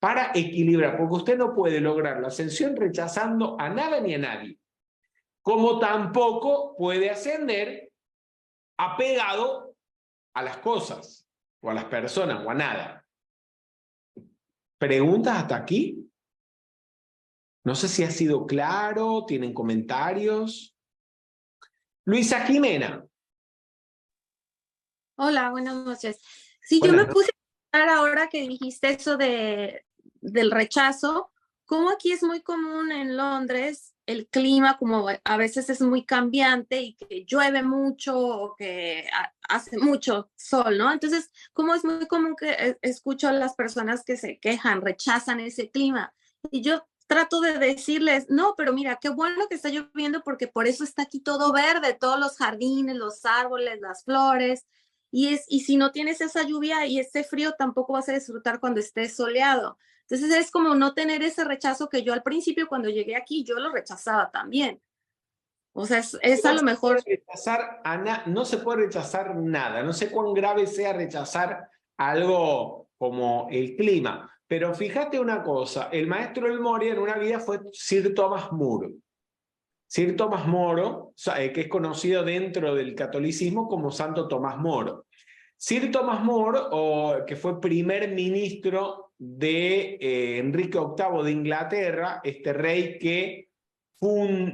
Para equilibrar, porque usted no puede lograr la ascensión rechazando a nada ni a nadie. Como tampoco puede ascender apegado a las cosas, o a las personas, o a nada. ¿Preguntas hasta aquí? No sé si ha sido claro, ¿tienen comentarios? Luisa Jimena. Hola, buenas noches. Sí, yo me puse a pensar ahora que dijiste eso del rechazo, como aquí es muy común en Londres el clima, como a veces es muy cambiante y que llueve mucho o que hace mucho sol, ¿no? Entonces, como es muy común que escucho a las personas que se quejan, rechazan ese clima. Y yo trato de decirles, no, pero mira, qué bueno que está lloviendo porque por eso está aquí todo verde, todos los jardines, los árboles, las flores. Y si no tienes esa lluvia y ese frío, tampoco vas a disfrutar cuando esté soleado. Entonces es como no tener ese rechazo que yo al principio cuando llegué aquí, yo lo rechazaba también. O sea, es a lo mejor... No se puede rechazar nada. No sé cuán grave sea rechazar algo como el clima. Pero fíjate una cosa, el maestro del Moria en una vida fue Sir Thomas More. Sir Thomas Moro, que es conocido dentro del catolicismo como Santo Tomás Moro. Sir Thomas More, que fue primer ministro de Enrique VIII de Inglaterra, este rey que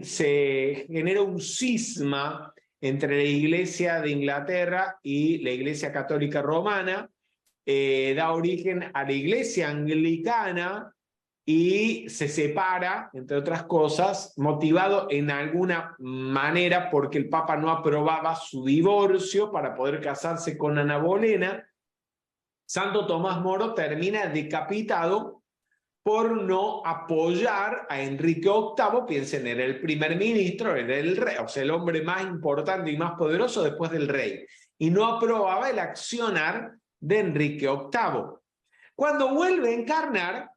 se genera un cisma entre la Iglesia de Inglaterra y la Iglesia Católica Romana, da origen a la Iglesia Anglicana y se separa, entre otras cosas, motivado en alguna manera porque el Papa no aprobaba su divorcio para poder casarse con Ana Bolena. Santo Tomás Moro termina decapitado por no apoyar a Enrique VIII. Piensen, era el primer ministro, era el rey, o sea, el hombre más importante y más poderoso después del rey, y no aprobaba el accionar de Enrique VIII. Cuando vuelve a encarnar,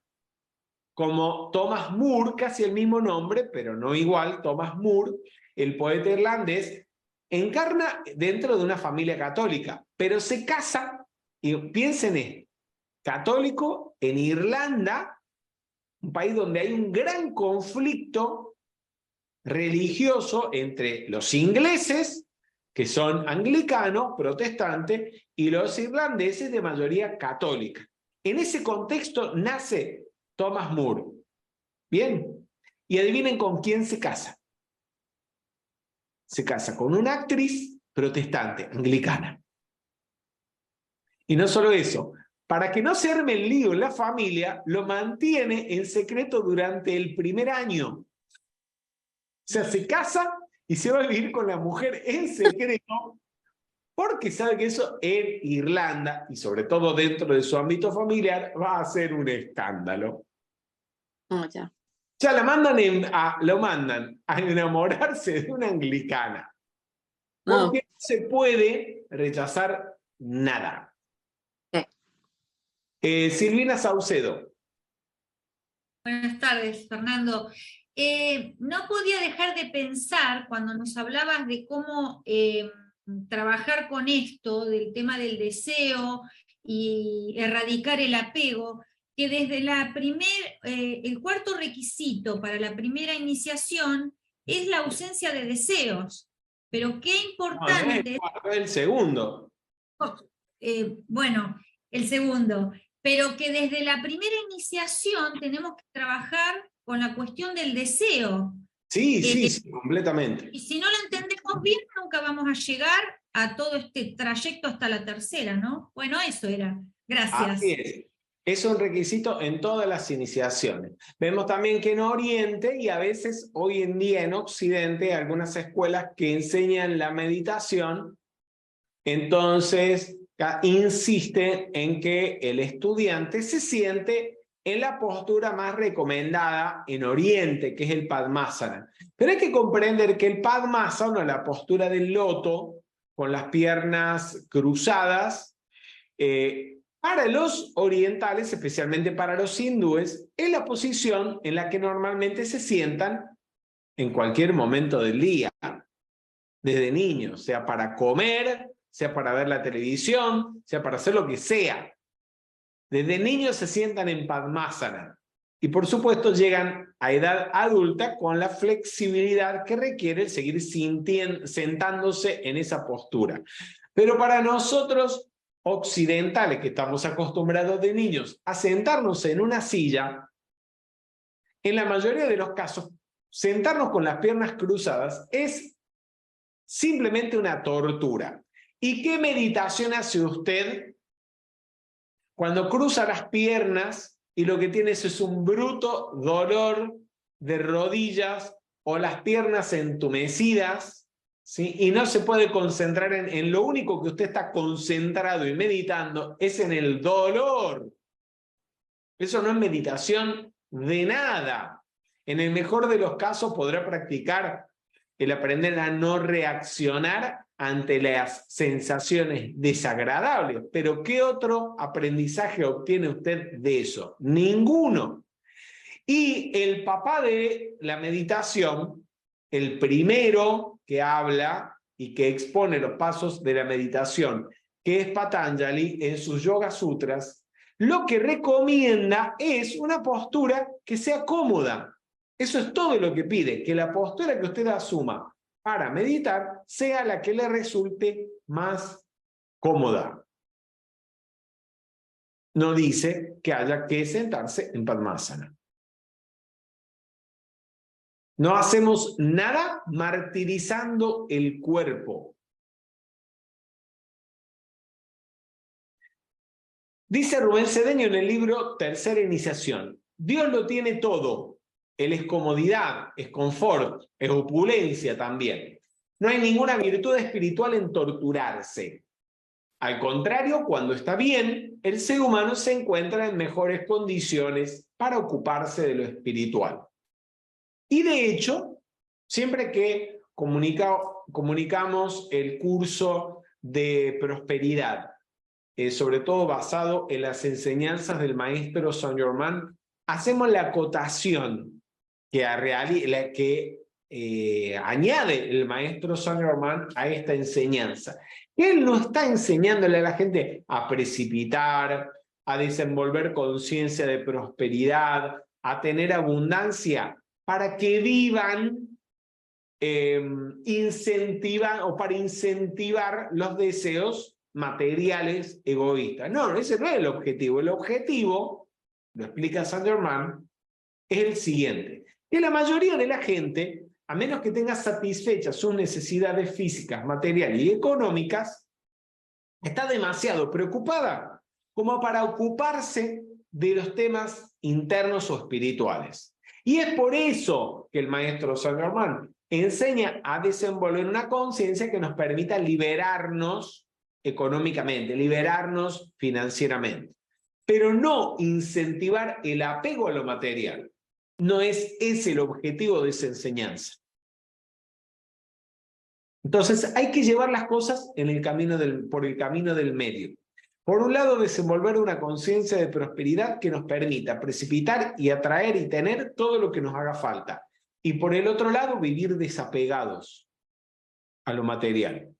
como Thomas More, casi el mismo nombre, pero no igual, Thomas More, el poeta irlandés, encarna dentro de una familia católica, pero se casa, y piensen esto, católico en Irlanda, un país donde hay un gran conflicto religioso entre los ingleses, que son anglicanos, protestantes, y los irlandeses de mayoría católica. En ese contexto nace Thomas More. Bien, y adivinen con quién se casa. Se casa con una actriz protestante, anglicana. Y no solo eso, para que no se arme el lío en la familia, lo mantiene en secreto durante el primer año. O sea, se casa y se va a vivir con la mujer en secreto, porque sabe que eso en Irlanda, y sobre todo dentro de su ámbito familiar, va a ser un escándalo. Ya. Ya lo mandan a enamorarse de una anglicana. Porque no se puede rechazar nada. Silvina Saucedo. Buenas tardes, Fernando. No podía dejar de pensar cuando nos hablabas de cómo trabajar con esto, del tema del deseo y erradicar el apego, que desde el cuarto requisito para la primera iniciación es la ausencia de deseos. Pero qué importante... No, es el segundo. Bueno, el segundo. Pero que desde la primera iniciación tenemos que trabajar con la cuestión del deseo. Sí, completamente. Y si no lo entendemos bien, nunca vamos a llegar a todo este trayecto hasta la tercera, ¿no? Bueno, eso era. Gracias. Así es. Es un requisito en todas las iniciaciones. Vemos también que en Oriente y a veces hoy en día en Occidente hay algunas escuelas que enseñan la meditación, entonces insiste en que el estudiante se siente en la postura más recomendada en Oriente, que es el Padmasana. Pero hay que comprender que el Padmasana, la postura del loto, con las piernas cruzadas, para los orientales, especialmente para los hindúes, es la posición en la que normalmente se sientan en cualquier momento del día, desde niños, sea para comer, sea para ver la televisión, sea para hacer lo que sea. Desde niños se sientan en Padmasana y por supuesto llegan a edad adulta con la flexibilidad que requiere el seguir sentándose en esa postura. Pero para nosotros occidentales, que estamos acostumbrados de niños a sentarnos en una silla, en la mayoría de los casos, sentarnos con las piernas cruzadas es simplemente una tortura. ¿Y qué meditación hace usted cuando cruza las piernas y lo que tienes es un bruto dolor de rodillas o las piernas entumecidas, ¿sí? Y no se puede concentrar en lo único que usted está concentrado y meditando es en el dolor? Eso no es meditación de nada. En el mejor de los casos podrá practicar el aprender a no reaccionar ante las sensaciones desagradables. Pero ¿qué otro aprendizaje obtiene usted de eso? Ninguno. Y el papá de la meditación, el primero que habla y que expone los pasos de la meditación, que es Patanjali, en sus Yoga Sutras, lo que recomienda es una postura que sea cómoda. Eso es todo lo que pide, que la postura que usted asuma para meditar sea la que le resulte más cómoda. no dice que haya que sentarse en Padmasana. No hacemos nada martirizando el cuerpo. Dice Rubén Cedeño en el libro Tercera Iniciación: Dios lo tiene todo. Él es comodidad, es confort, es opulencia también. No hay ninguna virtud espiritual en torturarse. Al contrario, cuando está bien, el ser humano se encuentra en mejores condiciones para ocuparse de lo espiritual. Y de hecho, siempre que comunicamos el curso de prosperidad, sobre todo basado en las enseñanzas del maestro Saint Germain, hacemos la acotación que añade el maestro Saint Germain a esta enseñanza. Él no está enseñándole a la gente a precipitar, a desenvolver conciencia de prosperidad, a tener abundancia, para que vivan para incentivar los deseos materiales egoístas. No, ese no es el objetivo. El objetivo, lo explica Saint Germain, es el siguiente: que la mayoría de la gente, a menos que tenga satisfechas sus necesidades físicas, materiales y económicas, está demasiado preocupada como para ocuparse de los temas internos o espirituales. Y es por eso que el maestro Saint Germain enseña a desenvolver una conciencia que nos permita liberarnos económicamente, liberarnos financieramente, pero no incentivar el apego a lo material. No es ese el objetivo de esa enseñanza. Entonces hay que llevar las cosas por el camino del medio. Por un lado, desenvolver una conciencia de prosperidad que nos permita precipitar y atraer y tener todo lo que nos haga falta. Y por el otro lado, vivir desapegados a lo material.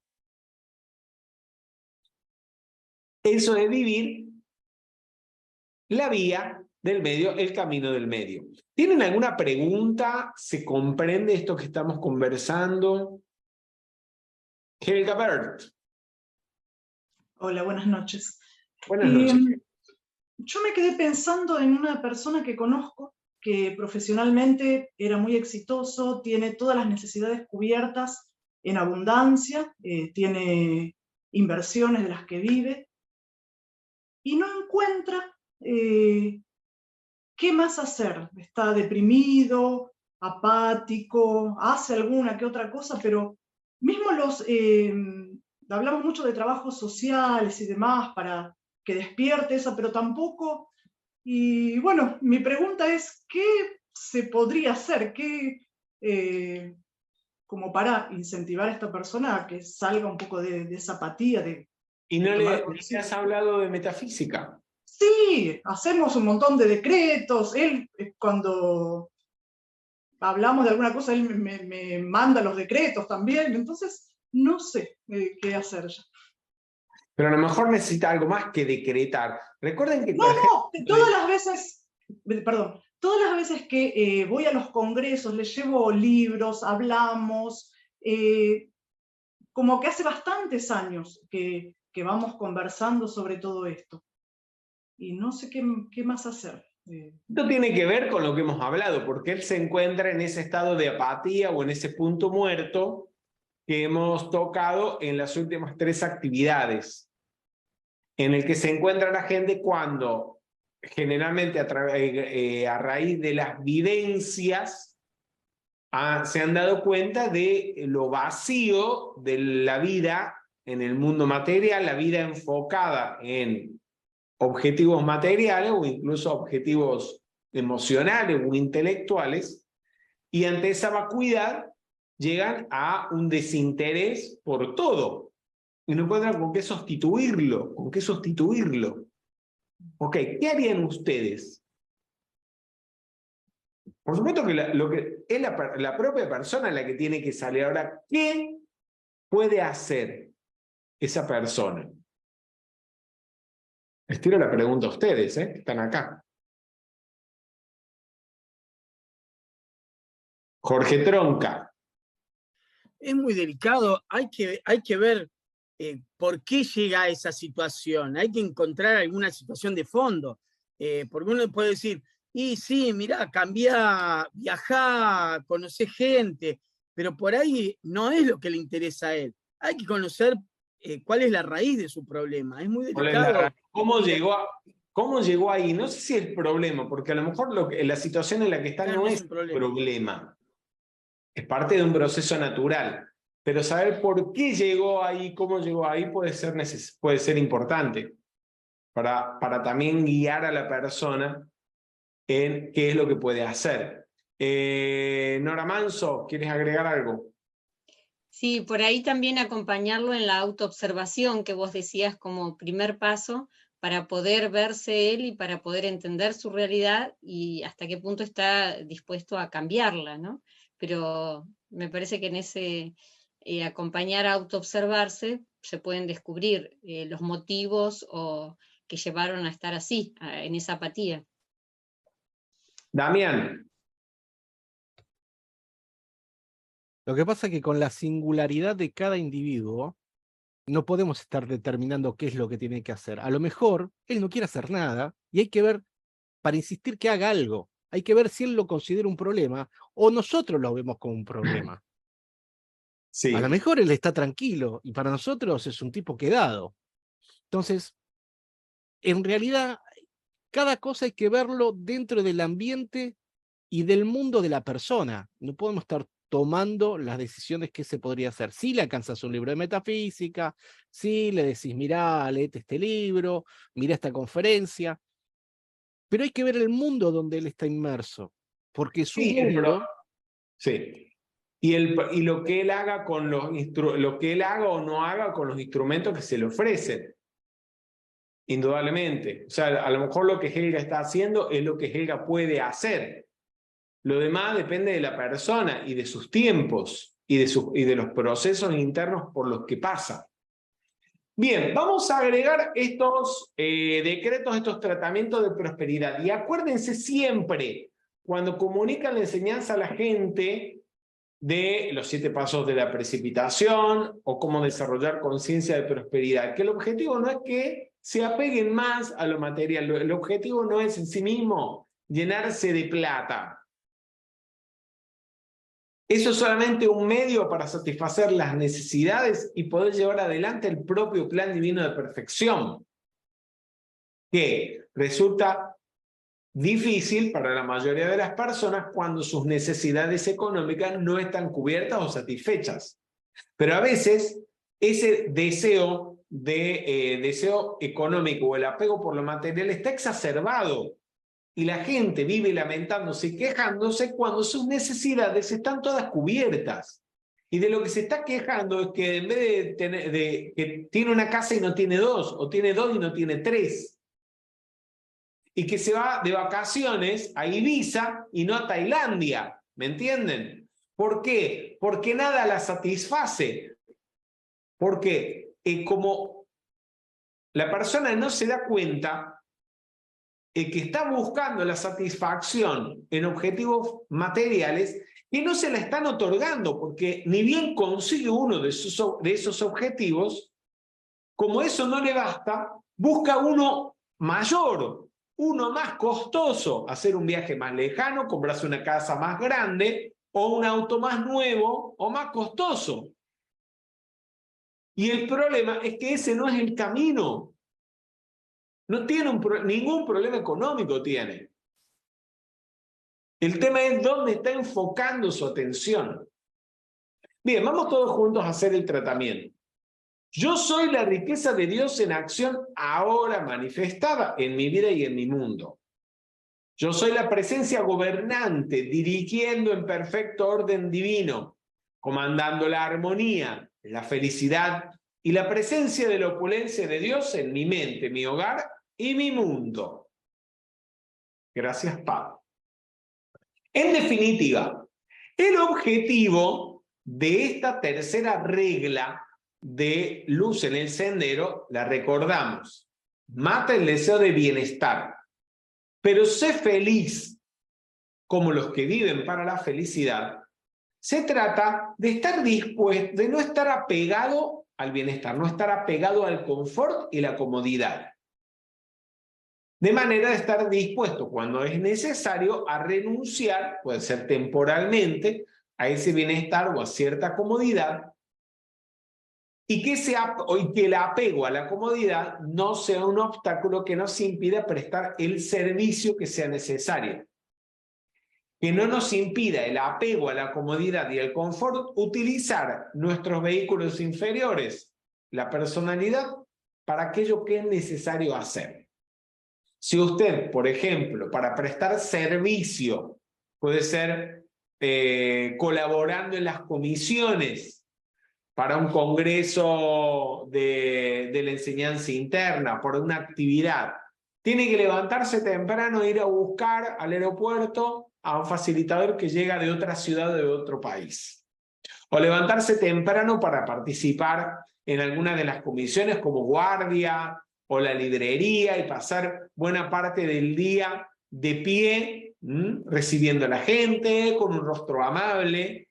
Eso es vivir la vía del medio, el camino del medio. ¿Tienen alguna pregunta? ¿Se comprende esto que estamos conversando? Helga Bert. Hola, buenas noches. Buenas noches. Yo me quedé pensando en una persona que conozco, que profesionalmente era muy exitoso, tiene todas las necesidades cubiertas en abundancia, tiene inversiones de las que vive, y no encuentra qué más hacer. Está deprimido, apático, hace alguna que otra cosa, pero mismo hablamos mucho de trabajos sociales y demás para que despierte eso, pero tampoco. Y bueno, mi pregunta es, ¿qué se podría hacer? Como para incentivar a esta persona a que salga un poco de esa apatía. ¿Y no le has hablado de metafísica? Sí, hacemos un montón de decretos. Él, cuando hablamos de alguna cosa, él me manda los decretos también. Entonces, no sé qué hacer ya. Pero a lo mejor necesita algo más que decretar. Recuerden que... todas las veces que voy a los congresos, les llevo libros, hablamos, como que hace bastantes años que vamos conversando sobre todo esto. Y no sé qué más hacer. Esto tiene que ver con lo que hemos hablado, porque él se encuentra en ese estado de apatía o en ese punto muerto que hemos tocado en las últimas 3 actividades, en el que se encuentra la gente cuando generalmente a raíz de las vivencias se han dado cuenta de lo vacío de la vida en el mundo material, la vida enfocada en objetivos materiales o incluso objetivos emocionales o intelectuales, y ante esa vacuidad llegan a un desinterés por todo y no encuentran con qué sustituirlo, Ok, ¿qué harían ustedes? Por supuesto que lo que es la propia persona la que tiene que salir. Ahora, ¿qué puede hacer esa persona? Les tiro la pregunta a ustedes, que están acá. Jorge Tronca. Es muy delicado, hay que ver por qué llega a esa situación. Hay que encontrar alguna situación de fondo. Porque uno puede decir, y sí, mirá, cambiá, viajá, conocé gente, pero por ahí no es lo que le interesa a él. Hay que conocer cuál es la raíz de su problema. Es muy delicado. ¿Cómo llegó ahí? No sé si es el problema, porque a lo mejor la situación en la que está no es un problema. Es parte de un proceso natural. Pero saber por qué llegó ahí, cómo llegó ahí, puede ser importante para también guiar a la persona en qué es lo que puede hacer. Nora Manso, ¿quieres agregar algo? Sí, por ahí también acompañarlo en la autoobservación que vos decías como primer paso para poder verse él y para poder entender su realidad y hasta qué punto está dispuesto a cambiarla, ¿no? Pero me parece que en ese acompañar a autoobservarse se pueden descubrir los motivos que llevaron a estar así, en esa apatía. Damián. Lo que pasa es que con la singularidad de cada individuo no podemos estar determinando qué es lo que tiene que hacer. A lo mejor él no quiere hacer nada y hay que ver, para insistir que haga algo, hay que ver si él lo considera un problema o nosotros lo vemos como un problema. Sí. A lo mejor él está tranquilo y para nosotros es un tipo quedado. Entonces, en realidad, cada cosa hay que verlo dentro del ambiente y del mundo de la persona. No podemos estar tomando las decisiones que se podría hacer. Si le alcanzas un libro de metafísica, si le decís, mirá, léete este libro, mirá esta conferencia, pero hay que ver el mundo donde él está inmerso, porque su mundo... Sí. Y lo que él haga con lo que él haga o no haga con los instrumentos que se le ofrecen. Indudablemente. O sea, a lo mejor lo que Helga está haciendo es lo que Helga puede hacer. Lo demás depende de la persona y de sus tiempos y de los procesos internos por los que pasa. Bien, vamos a agregar estos decretos, estos tratamientos de prosperidad. Y acuérdense siempre, cuando comunican la enseñanza a la gente de los 7 pasos de la precipitación o cómo desarrollar conciencia de prosperidad, que el objetivo no es que se apeguen más a lo material, el objetivo no es en sí mismo llenarse de plata. Eso es solamente un medio para satisfacer las necesidades y poder llevar adelante el propio plan divino de perfección, que resulta difícil para la mayoría de las personas cuando sus necesidades económicas no están cubiertas o satisfechas. Pero a veces ese deseo económico o el apego por lo material está exacerbado. Y la gente vive lamentándose y quejándose cuando sus necesidades están todas cubiertas. Y de lo que se está quejando es que en vez de que tiene una casa y no tiene 2, o tiene 2 y no tiene 3. Y que se va de vacaciones a Ibiza y no a Tailandia. ¿Me entienden? ¿Por qué? Porque nada la satisface. Porque como la persona no se da cuenta, el que está buscando la satisfacción en objetivos materiales y no se la están otorgando, porque ni bien consigue uno de esos objetivos, como eso no le basta, busca uno mayor, uno más costoso, hacer un viaje más lejano, comprarse una casa más grande o un auto más nuevo o más costoso. Y el problema es que ese no es el camino. No tiene ningún problema económico tiene. El tema es dónde está enfocando su atención. Bien, vamos todos juntos a hacer el tratamiento. Yo soy la riqueza de Dios en acción ahora manifestada en mi vida y en mi mundo. Yo soy la presencia gobernante, dirigiendo en perfecto orden divino, comandando la armonía, la felicidad y la presencia de la opulencia de Dios en mi mente, mi hogar y mi mundo. Gracias, Padre. En definitiva, el objetivo de esta tercera regla de luz en el sendero, la recordamos. Mata el deseo de bienestar, pero sé feliz como los que viven para la felicidad. Se trata de estar dispuesto, de no estar apegado al bienestar, no estar apegado al confort y la comodidad. De manera de estar dispuesto cuando es necesario a renunciar, puede ser temporalmente, a ese bienestar o a cierta comodidad, y que el apego a la comodidad no sea un obstáculo que nos impida prestar el servicio que sea necesario. Que no nos impida el apego a la comodidad y el confort utilizar nuestros vehículos inferiores, la personalidad, para aquello que es necesario hacer. Si usted, por ejemplo, para prestar servicio, puede ser colaborando en las comisiones para un congreso de la enseñanza interna, por una actividad, tiene que levantarse temprano e ir a buscar al aeropuerto a un facilitador que llega de otra ciudad o de otro país. O levantarse temprano para participar en alguna de las comisiones como guardia o la librería y pasar buena parte del día de pie, recibiendo a la gente con un rostro amable.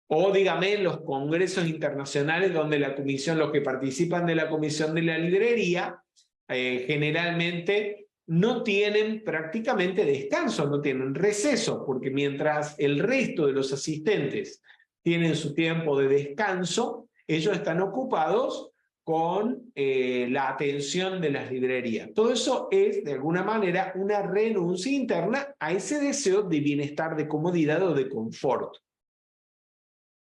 O dígame, en los congresos internacionales donde la comisión, los que participan de la comisión de la librería, generalmente no tienen prácticamente descanso, no tienen receso, porque mientras el resto de los asistentes tienen su tiempo de descanso, ellos están ocupados con la atención de las librerías. Todo eso es, de alguna manera, una renuncia interna a ese deseo de bienestar, de comodidad o de confort.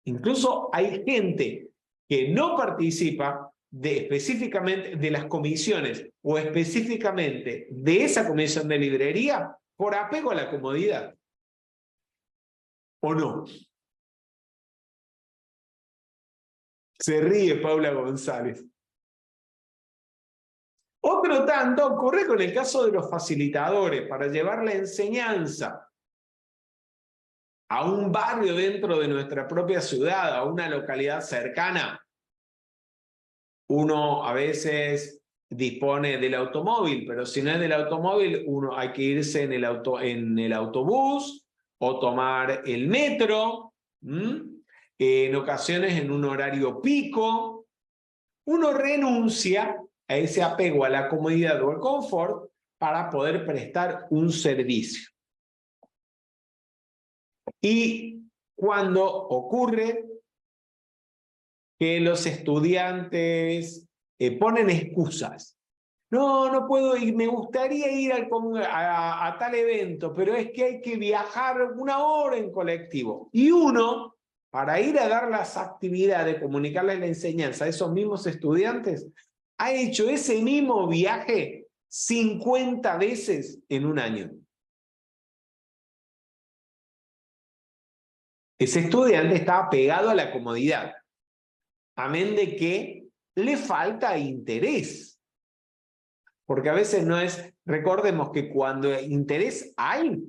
Incluso hay gente que no participa específicamente de las comisiones o específicamente de esa comisión de librería por apego a la comodidad. ¿O no? Se ríe Paula González. Otro tanto ocurre con el caso de los facilitadores para llevar la enseñanza a un barrio dentro de nuestra propia ciudad, a una localidad cercana. Uno a veces dispone del automóvil, pero si no es del automóvil, uno hay que irse en el autobús o tomar el metro, en ocasiones en un horario pico. Uno renuncia a ese apego a la comodidad o al confort para poder prestar un servicio. Y cuando ocurre que los estudiantes ponen excusas. No puedo ir, me gustaría ir a tal evento, pero es que hay que viajar 1 hora en colectivo. Y uno, para ir a dar las actividades, comunicarles la enseñanza a esos mismos estudiantes, ha hecho ese mismo viaje 50 veces en un año. Ese estudiante está apegado a la comodidad, amén de que le falta interés. Porque a veces no es, recordemos que cuando interés hay,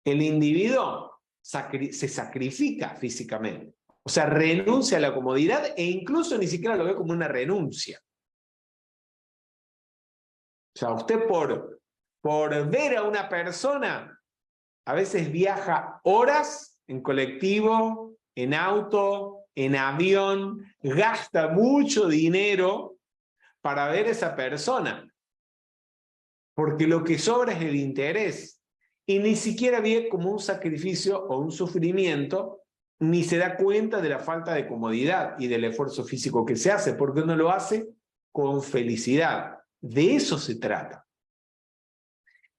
el individuo se sacrifica físicamente. O sea, renuncia a la comodidad e incluso ni siquiera lo ve como una renuncia. O sea, usted por ver a una persona, a veces viaja horas en colectivo, en auto, en avión, gasta mucho dinero para ver a esa persona. Porque lo que sobra es el interés. Y ni siquiera ve como un sacrificio o un sufrimiento, ni se da cuenta de la falta de comodidad y del esfuerzo físico que se hace, porque uno lo hace con felicidad. De eso se trata.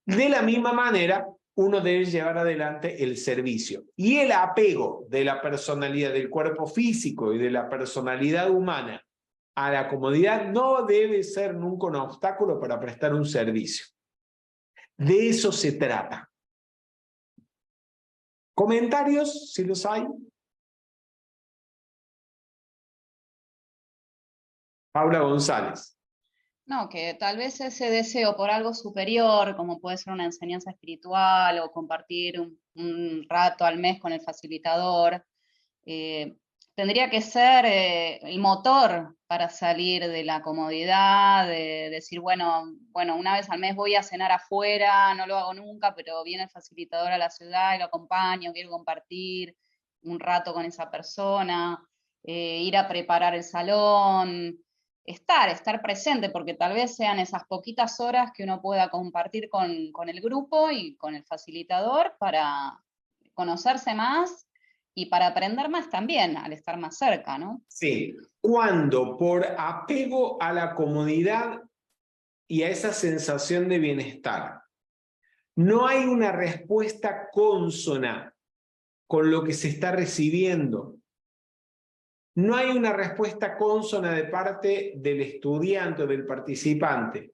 De la misma manera, uno debe llevar adelante el servicio. Y el apego de la personalidad, del cuerpo físico y de la personalidad humana a la comodidad no debe ser nunca un obstáculo para prestar un servicio. De eso se trata. ¿Comentarios, si los hay? Paula González. No, que tal vez ese deseo por algo superior, como puede ser una enseñanza espiritual o compartir un rato al mes con el facilitador, tendría que ser el motor para salir de la comodidad, de decir, bueno, una vez al mes voy a cenar afuera, no lo hago nunca, pero viene el facilitador a la ciudad y lo acompaño, quiero compartir un rato con esa persona. ir a preparar el salón, estar presente, porque tal vez sean esas poquitas horas que uno pueda compartir con el grupo y con el facilitador para conocerse más y para aprender más también, al estar más cerca, ¿no? Sí, cuando por apego a la comodidad y a esa sensación de bienestar, no hay una respuesta consona con lo que se está recibiendo. No hay una respuesta consona de parte del estudiante o del participante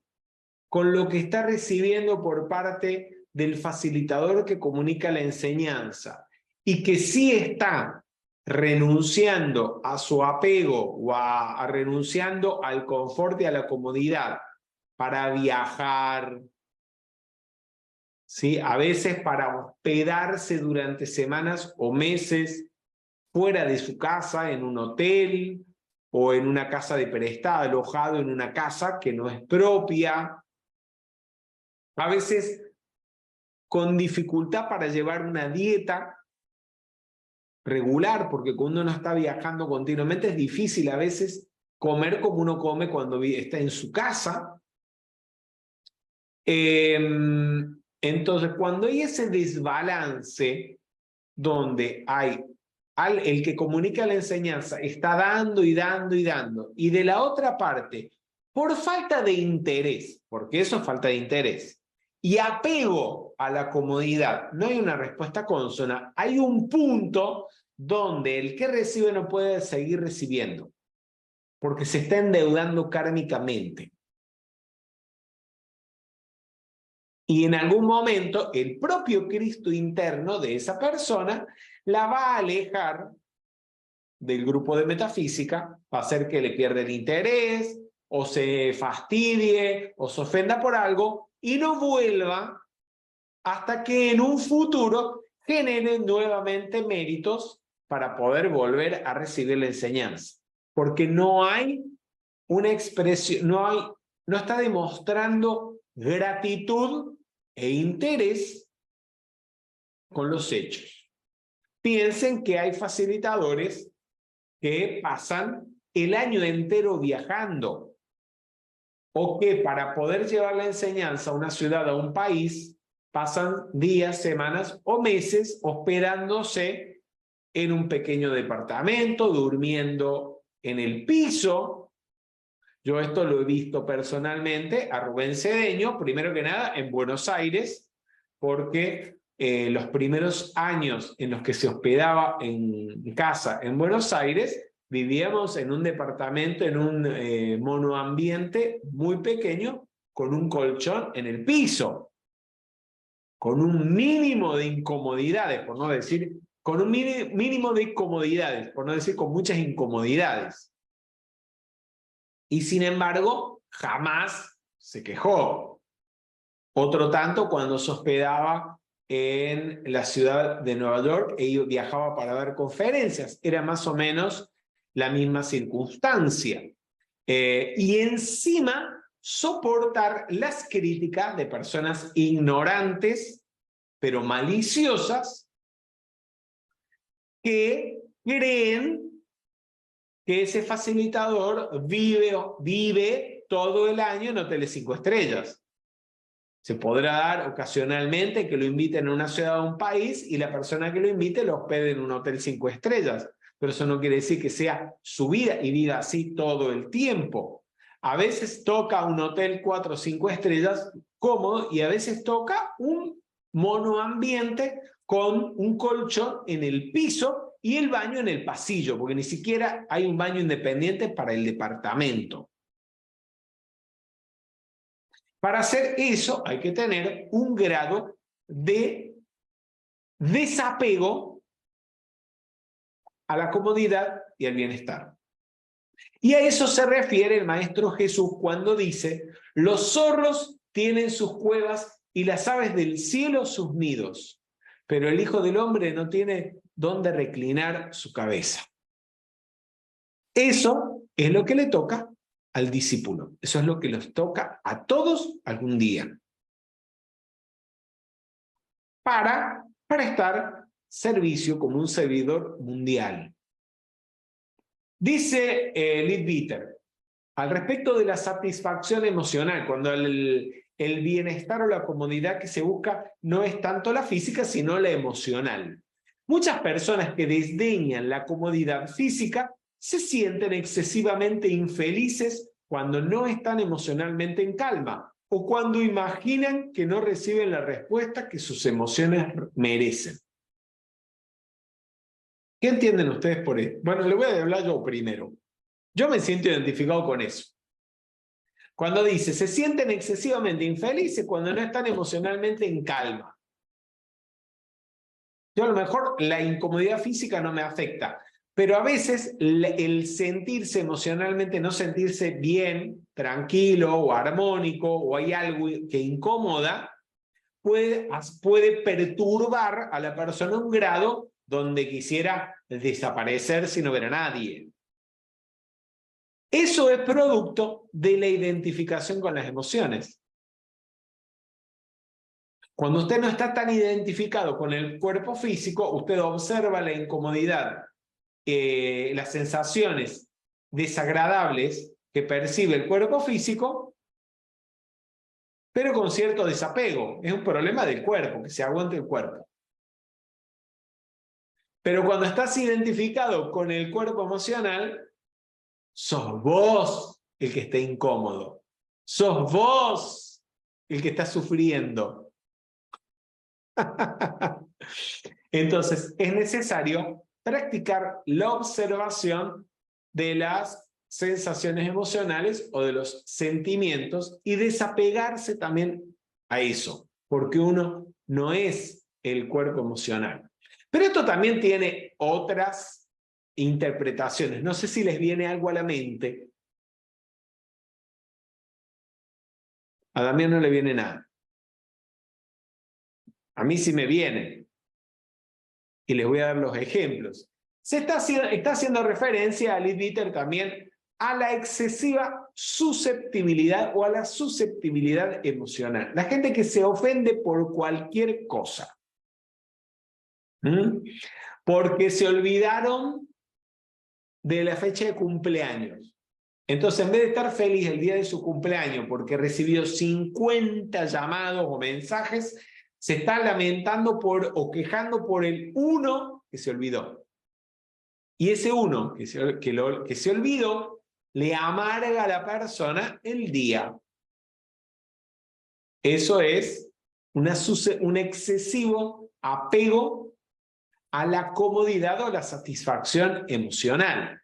con lo que está recibiendo por parte del facilitador que comunica la enseñanza y que sí está renunciando a su apego o renunciando al confort y a la comodidad para viajar, ¿sí? A veces para hospedarse durante semanas o meses fuera de su casa, en un hotel o en una casa de prestada, alojado en una casa que no es propia. A veces con dificultad para llevar una dieta regular, porque cuando uno está viajando continuamente es difícil a veces comer como uno come cuando está en su casa. Entonces, cuando hay ese desbalance donde hay el que comunica la enseñanza está dando y dando y dando, y de la otra parte, por falta de interés, porque eso es falta de interés, y apego a la comodidad, no hay una respuesta consona, hay un punto donde el que recibe no puede seguir recibiendo, porque se está endeudando kármicamente. Y en algún momento el propio Cristo interno de esa persona la va a alejar del grupo de metafísica, va a hacer que le pierda el interés, o se fastidie, o se ofenda por algo, y no vuelva hasta que en un futuro genere nuevamente méritos para poder volver a recibir la enseñanza. Porque no hay una expresión, no está demostrando gratitud e interés con los hechos. Piensen que hay facilitadores que pasan el año entero viajando o que para poder llevar la enseñanza a una ciudad, a un país, pasan días, semanas o meses hospedándose en un pequeño departamento, durmiendo en el piso. Yo esto lo he visto personalmente a Rubén Cedeño, primero que nada en Buenos Aires, porque los primeros años en los que se hospedaba en casa en Buenos Aires, vivíamos en un departamento, en un monoambiente muy pequeño, con un colchón en el piso, con un mínimo de incomodidades, por no decir, con un mínimo de comodidades, por no decir con muchas incomodidades. Y sin embargo, jamás se quejó. Otro tanto cuando se hospedaba en la ciudad de Nueva York e viajaba para dar conferencias. Era más o menos la misma circunstancia. Y encima soportar las críticas de personas ignorantes, pero maliciosas, que creen que ese facilitador vive todo el año en hoteles 5 estrellas. Se podrá dar ocasionalmente que lo inviten a una ciudad o a un país y la persona que lo invite lo hospede en un hotel 5 estrellas. Pero eso no quiere decir que sea su vida y viva así todo el tiempo. A veces toca un hotel 4 o 5 estrellas cómodo y a veces toca un monoambiente con un colchón en el piso y el baño en el pasillo, porque ni siquiera hay un baño independiente para el departamento. Para hacer eso hay que tener un grado de desapego a la comodidad y al bienestar. Y a eso se refiere el Maestro Jesús cuando dice: los zorros tienen sus cuevas y las aves del cielo sus nidos, pero el Hijo del Hombre no tiene dónde reclinar su cabeza. Eso es lo que le toca al discípulo. Eso es lo que les toca a todos algún día. Para estar servicio como un servidor mundial. Dice Leadbeater, al respecto de la satisfacción emocional, cuando el bienestar o la comodidad que se busca no es tanto la física, sino la emocional. Muchas personas que desdeñan la comodidad física se sienten excesivamente infelices cuando no están emocionalmente en calma o cuando imaginan que no reciben la respuesta que sus emociones merecen. ¿Qué entienden ustedes por esto? Bueno, le voy a hablar yo primero. Yo me siento identificado con eso. Cuando dice, se sienten excesivamente infelices cuando no están emocionalmente en calma. Yo a lo mejor la incomodidad física no me afecta, pero a veces el sentirse emocionalmente, no sentirse bien, tranquilo o armónico, o hay algo que incomoda, puede perturbar a la persona a un grado donde quisiera desaparecer sin no ver a nadie. Eso es producto de la identificación con las emociones. Cuando usted no está tan identificado con el cuerpo físico, usted observa la incomodidad, las sensaciones desagradables que percibe el cuerpo físico, pero con cierto desapego. Es un problema del cuerpo, que se aguante el cuerpo. Pero cuando estás identificado con el cuerpo emocional, sos vos el que está incómodo. Sos vos el que está sufriendo. Entonces, es necesario practicar la observación de las sensaciones emocionales o de los sentimientos y desapegarse también a eso, porque uno no es el cuerpo emocional. Pero esto también tiene otras interpretaciones. No sé si les viene algo a la mente. A Damián no le viene nada. A mí sí me viene. Y les voy a dar los ejemplos. Se está haciendo referencia a Leadbeater también a la excesiva susceptibilidad o a la susceptibilidad emocional. La gente que se ofende por cualquier cosa. Porque se olvidaron de la fecha de cumpleaños. Entonces, en vez de estar feliz el día de su cumpleaños porque recibió 50 llamados o mensajes, se está lamentando o quejando por el uno que se olvidó. Y ese uno que se olvidó le amarga a la persona el día. Eso es un excesivo apego a la comodidad o a la satisfacción emocional.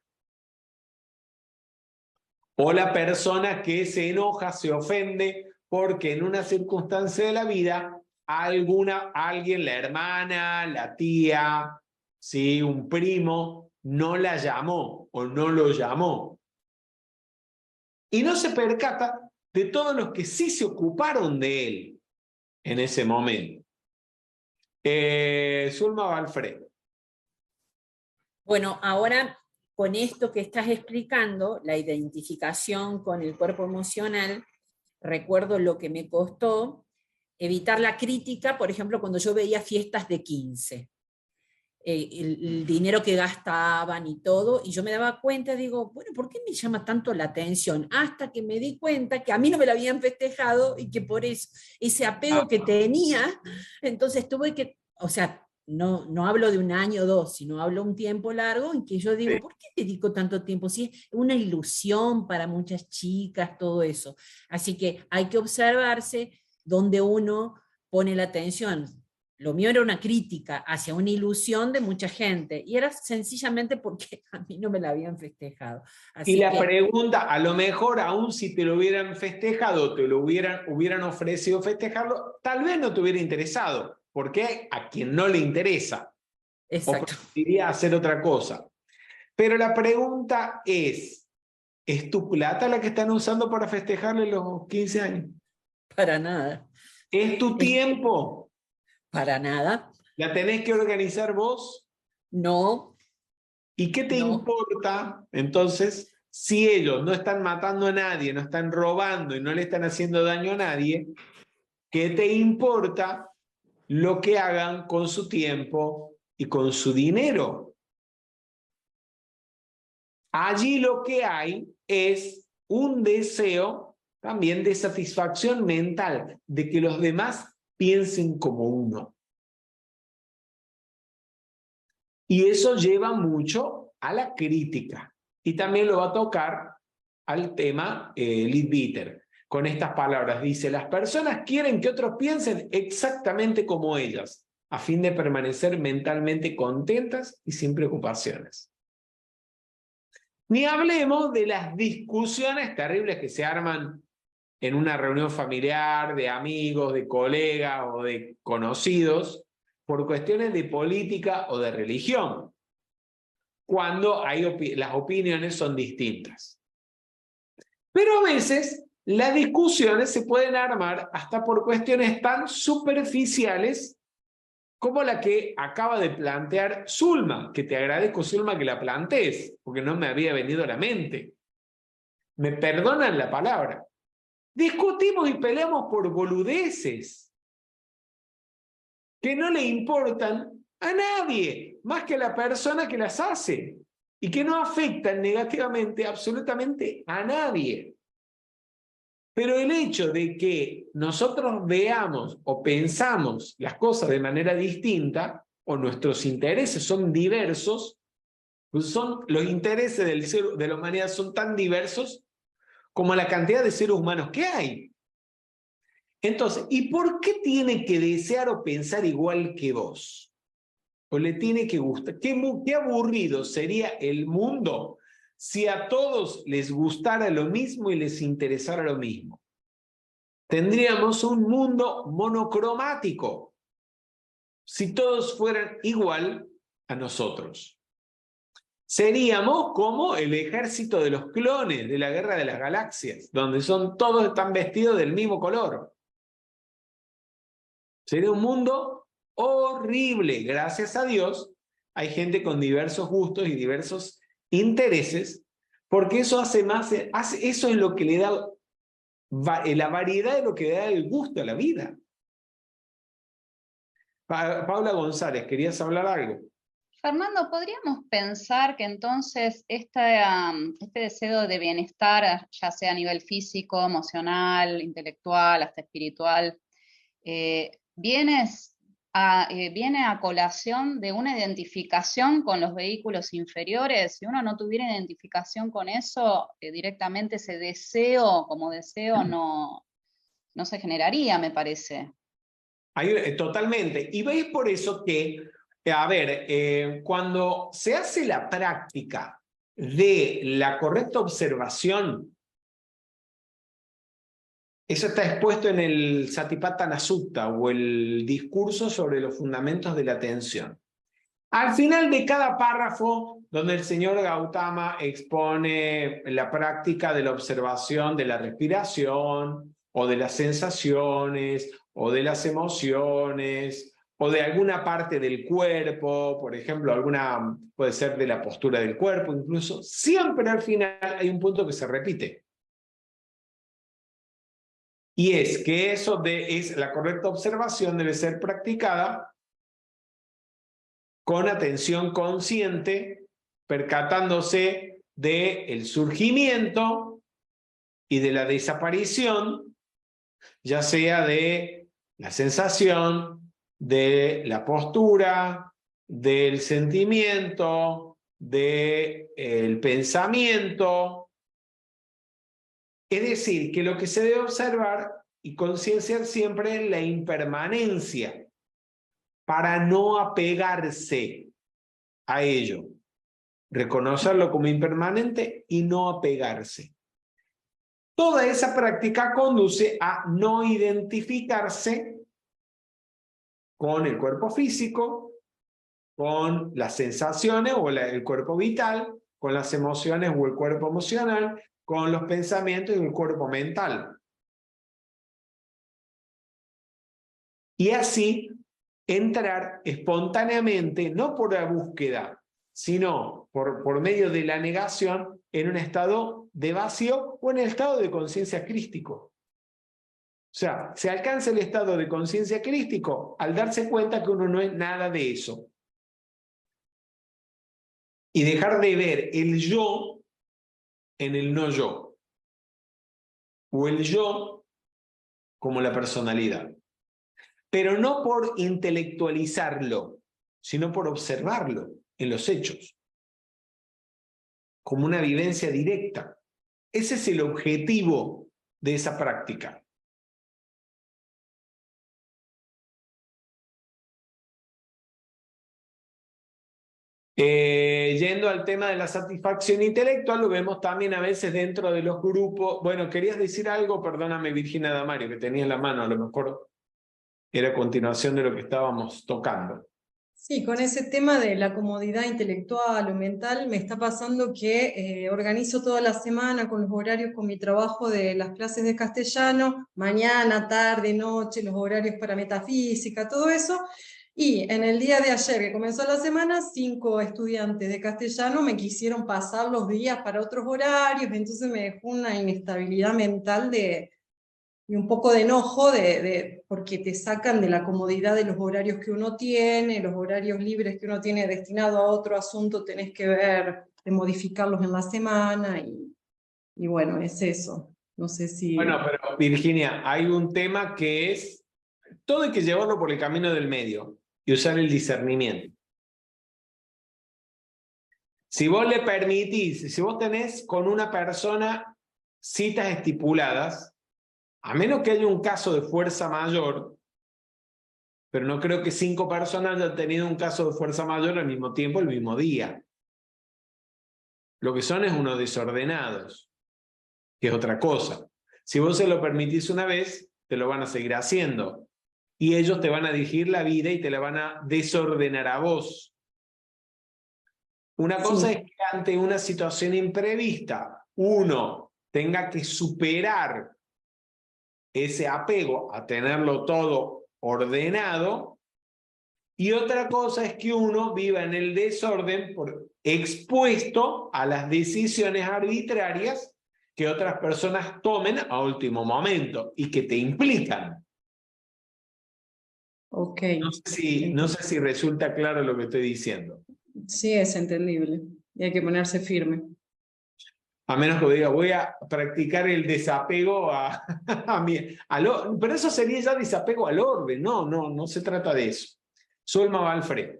O la persona que se enoja, se ofende, porque en una circunstancia de la vida, alguien, la hermana, la tía, ¿sí? Un primo, no la llamó o no lo llamó. Y no se percata de todos los que sí se ocuparon de él en ese momento. Zulma Valfred. Bueno, ahora con esto que estás explicando, la identificación con el cuerpo emocional, recuerdo lo que me costó evitar la crítica, por ejemplo, cuando yo veía fiestas de 15. El dinero que gastaban y todo, y yo me daba cuenta, digo, bueno, ¿por qué me llama tanto la atención? Hasta que me di cuenta que a mí no me lo habían festejado y que por eso, ese apego que tenía, entonces tuve que, o sea, no hablo de un año o dos, sino hablo un tiempo largo en que yo digo, ¿por qué dedico tanto tiempo? Si es una ilusión para muchas chicas, todo eso. Así que hay que observarse donde uno pone la atención. Lo mío era una crítica hacia una ilusión de mucha gente, y era sencillamente porque a mí no me la habían festejado. Así y la pregunta, a lo mejor aún si te lo hubieran festejado, te lo hubieran ofrecido festejarlo, tal vez no te hubiera interesado, porque a quien no le interesa. Exacto. O preferiría hacer otra cosa. Pero la pregunta ¿es tu plata la que están usando para festejarle los 15 años? Para nada. ¿Es tu tiempo? Para nada. ¿La tenés que organizar vos? No. ¿Y qué te importa, entonces, si ellos no están matando a nadie, no están robando y no le están haciendo daño a nadie? ¿Qué te importa lo que hagan con su tiempo y con su dinero? allí lo que hay es un deseo también de satisfacción mental, de que los demás piensen como uno. Y eso lleva mucho a la crítica. Y también lo va a tocar al tema Leadbeater. Con estas palabras dice: las personas quieren que otros piensen exactamente como ellas, a fin de permanecer mentalmente contentas y sin preocupaciones. Ni hablemos de las discusiones terribles que se arman en una reunión familiar, de amigos, de colegas o de conocidos, por cuestiones de política o de religión, cuando las opiniones son distintas. Pero a veces las discusiones se pueden armar hasta por cuestiones tan superficiales como la que acaba de plantear Zulma, que te agradezco, Zulma, que la plantees, porque no me había venido a la mente. Me perdonan la palabra. Discutimos y peleamos por boludeces que no le importan a nadie, más que a la persona que las hace, y que no afectan negativamente absolutamente a nadie. Pero el hecho de que nosotros veamos o pensamos las cosas de manera distinta, o nuestros intereses son diversos, pues los intereses de la humanidad son tan diversos como la cantidad de seres humanos que hay. Entonces, ¿y por qué tiene que desear o pensar igual que vos? ¿O le tiene que gustar? ¿Qué aburrido sería el mundo si a todos les gustara lo mismo y les interesara lo mismo? Tendríamos un mundo monocromático si todos fueran igual a nosotros. Seríamos como el ejército de los clones de la Guerra de las Galaxias, donde todos están vestidos del mismo color. Sería un mundo horrible. Gracias a Dios hay gente con diversos gustos y diversos intereses, porque eso eso es lo que le da la variedad, de lo que le da el gusto a la vida. Paula González, ¿querías hablar algo? Fernando, ¿podríamos pensar que entonces este deseo de bienestar, ya sea a nivel físico, emocional, intelectual, hasta espiritual, viene a colación de una identificación con los vehículos inferiores? Si uno no tuviera identificación con eso, directamente ese deseo como deseo no se generaría, me parece. Totalmente. Y veis por eso que, a ver, cuando se hace la práctica de la correcta observación, eso está expuesto en el Satipatthana Sutta, o el discurso sobre los fundamentos de la atención. Al final de cada párrafo, donde el señor Gautama expone la práctica de la observación de la respiración, o de las sensaciones, o de las emociones, o de alguna parte del cuerpo, por ejemplo, puede ser de la postura del cuerpo incluso, siempre al final hay un punto que se repite. Y es que la correcta observación debe ser practicada con atención consciente, percatándose del surgimiento y de la desaparición, ya sea de la sensación, de la postura, del sentimiento, del pensamiento. Es decir, que lo que se debe observar y concienciar siempre es la impermanencia, para no apegarse a ello. Reconocerlo como impermanente y no apegarse. Toda esa práctica conduce a no identificarse con el cuerpo físico, con las sensaciones o el cuerpo vital, con las emociones o el cuerpo emocional, con los pensamientos y el cuerpo mental. Y así entrar espontáneamente, no por la búsqueda, sino por medio de la negación, en un estado de vacío o en el estado de conciencia crístico. O sea, se alcanza el estado de conciencia crístico al darse cuenta que uno no es nada de eso. Y dejar de ver el yo en el no yo, o el yo como la personalidad, pero no por intelectualizarlo, sino por observarlo en los hechos, como una vivencia directa. Ese es el objetivo de esa práctica. Yendo al tema de la satisfacción intelectual, lo vemos también a veces dentro de los grupos. Bueno, ¿querías decir algo? Perdóname, Virginia Damario, que tenía en la mano, a lo mejor era continuación de lo que estábamos tocando. Sí, con ese tema de la comodidad intelectual o mental, me está pasando que organizo toda la semana con los horarios con mi trabajo de las clases de castellano, mañana, tarde, noche, los horarios para metafísica, todo eso. Y en el día de ayer, que comenzó la semana, 5 estudiantes de castellano me quisieron pasar los días para otros horarios, entonces me dejó una inestabilidad mental y un poco de enojo porque te sacan de la comodidad de los horarios que uno tiene, los horarios libres que uno tiene destinado a otro asunto, tenés que ver de modificarlos en la semana, y bueno, es eso. No sé si... Bueno, pero Virginia, hay un tema que es, todo hay que llevarlo por el camino del medio y usar el discernimiento. Si vos le permitís, si vos tenés con una persona citas estipuladas, a menos que haya un caso de fuerza mayor, pero no creo que 5 personas hayan tenido un caso de fuerza mayor al mismo tiempo, el mismo día. Lo que son es unos desordenados, que es otra cosa. Si vos se lo permitís una vez, te lo van a seguir haciendo. Y ellos te van a dirigir la vida y te la van a desordenar a vos. Una cosa es que ante una situación imprevista, uno tenga que superar ese apego a tenerlo todo ordenado, y otra cosa es que uno viva en el desorden expuesto a las decisiones arbitrarias que otras personas tomen a último momento y que te implican. Ok. No sé si resulta claro lo que estoy diciendo. Sí, es entendible. Y hay que ponerse firme. A menos que diga, voy a practicar el desapego pero eso sería ya desapego al orden. No se trata de eso. Zulma Valfred.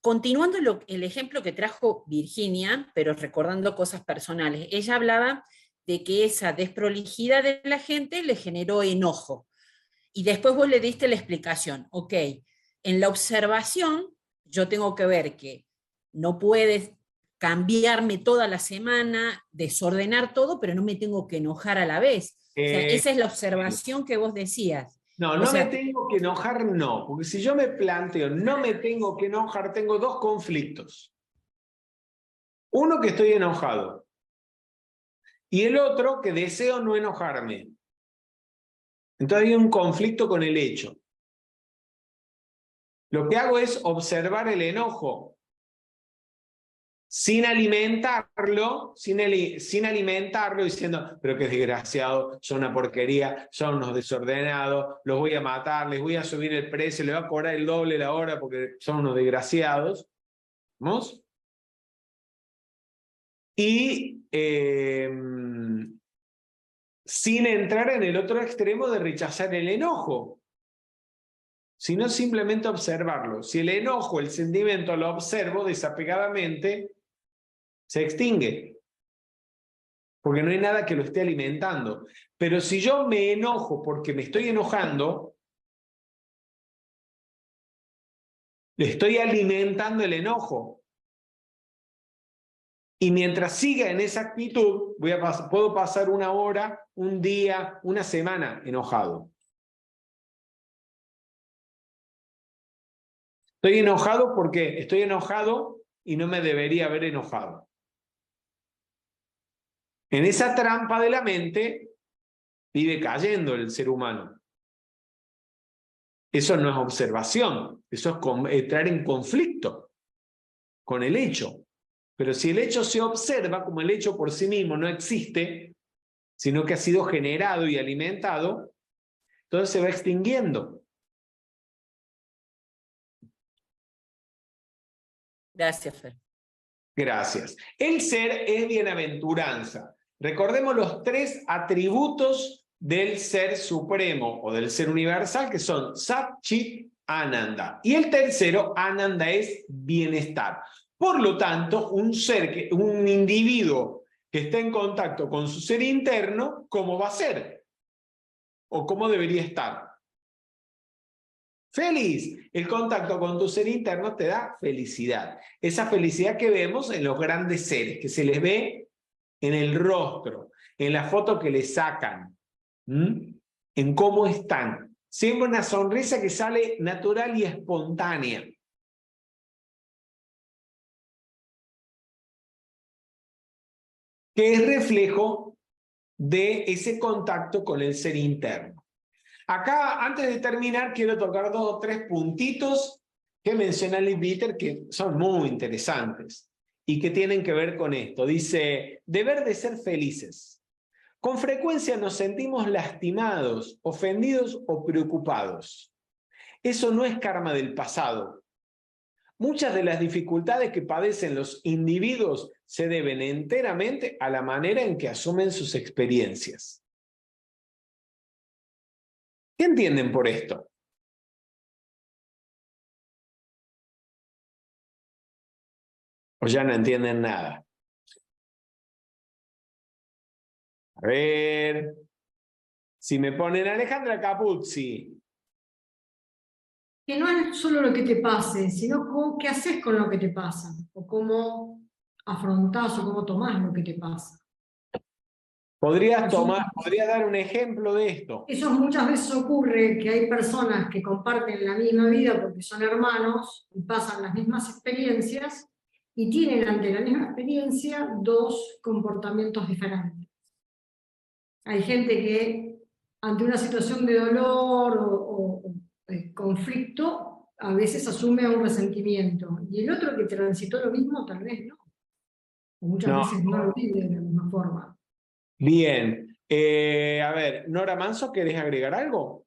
Continuando el ejemplo que trajo Virginia, pero recordando cosas personales, ella hablaba de que esa desprolijidad de la gente le generó enojo. Y después vos le diste la explicación. Ok, en la observación yo tengo que ver que no puedes cambiarme toda la semana, desordenar todo, pero no me tengo que enojar a la vez. O sea, esa es la observación que vos decías. No me tengo que enojar, no. Porque si yo me planteo, no me tengo que enojar, tengo 2 conflictos. Uno, que estoy enojado. Y el otro, que deseo no enojarme. Entonces hay un conflicto con el hecho. Lo que hago es observar el enojo sin alimentarlo, diciendo, pero qué desgraciado, son una porquería, son unos desordenados, los voy a matar, les voy a subir el precio, les voy a cobrar el doble la hora porque son unos desgraciados. ¿Vamos? Y sin entrar en el otro extremo de rechazar el enojo, sino simplemente observarlo. Si el enojo, el sentimiento, lo observo desapegadamente, se extingue, porque no hay nada que lo esté alimentando. Pero si yo me enojo porque me estoy enojando, le estoy alimentando el enojo. Y mientras siga en esa actitud, puedo pasar una hora, un día, una semana enojado. Estoy enojado porque estoy enojado y no me debería haber enojado. En esa trampa de la mente vive cayendo el ser humano. Eso no es observación, eso es entrar en conflicto con el hecho. Pero si el hecho se observa, como el hecho por sí mismo no existe, sino que ha sido generado y alimentado, entonces se va extinguiendo. Gracias, Fer. Gracias. El ser es bienaventuranza. Recordemos los 3 atributos del ser supremo o del ser universal, que son Sat, Chit, Ananda. Y el tercero, Ananda, es bienestar. Por lo tanto, un individuo que está en contacto con su ser interno, ¿cómo va a ser? ¿O cómo debería estar? Feliz. El contacto con tu ser interno te da felicidad. Esa felicidad que vemos en los grandes seres, que se les ve en el rostro, en la foto que les sacan, en cómo están. Siempre una sonrisa que sale natural y espontánea. Que es reflejo de ese contacto con el ser interno. Acá, antes de terminar, quiero tocar 2 o 3 puntitos que menciona Liv Bitter que son muy interesantes y que tienen que ver con esto. Dice, deber de ser felices. Con frecuencia nos sentimos lastimados, ofendidos o preocupados. Eso no es karma del pasado. Muchas de las dificultades que padecen los individuos se deben enteramente a la manera en que asumen sus experiencias. ¿Qué entienden por esto? ¿O ya no entienden nada? A ver, si me ponen Alejandra Capuzzi. Que no es solo lo que te pase, sino qué haces con lo que te pasa, o cómo afrontás o cómo tomás lo que te pasa. ¿Podrías dar un ejemplo de esto? Eso muchas veces ocurre, que hay personas que comparten la misma vida porque son hermanos y pasan las mismas experiencias y tienen ante la misma experiencia 2 comportamientos diferentes. Hay gente que ante una situación de dolor o conflicto a veces asume un resentimiento y el otro que transitó lo mismo tal vez no. O muchas veces no lo vive de la misma forma. Bien. A ver, Nora Manso, ¿querés agregar algo?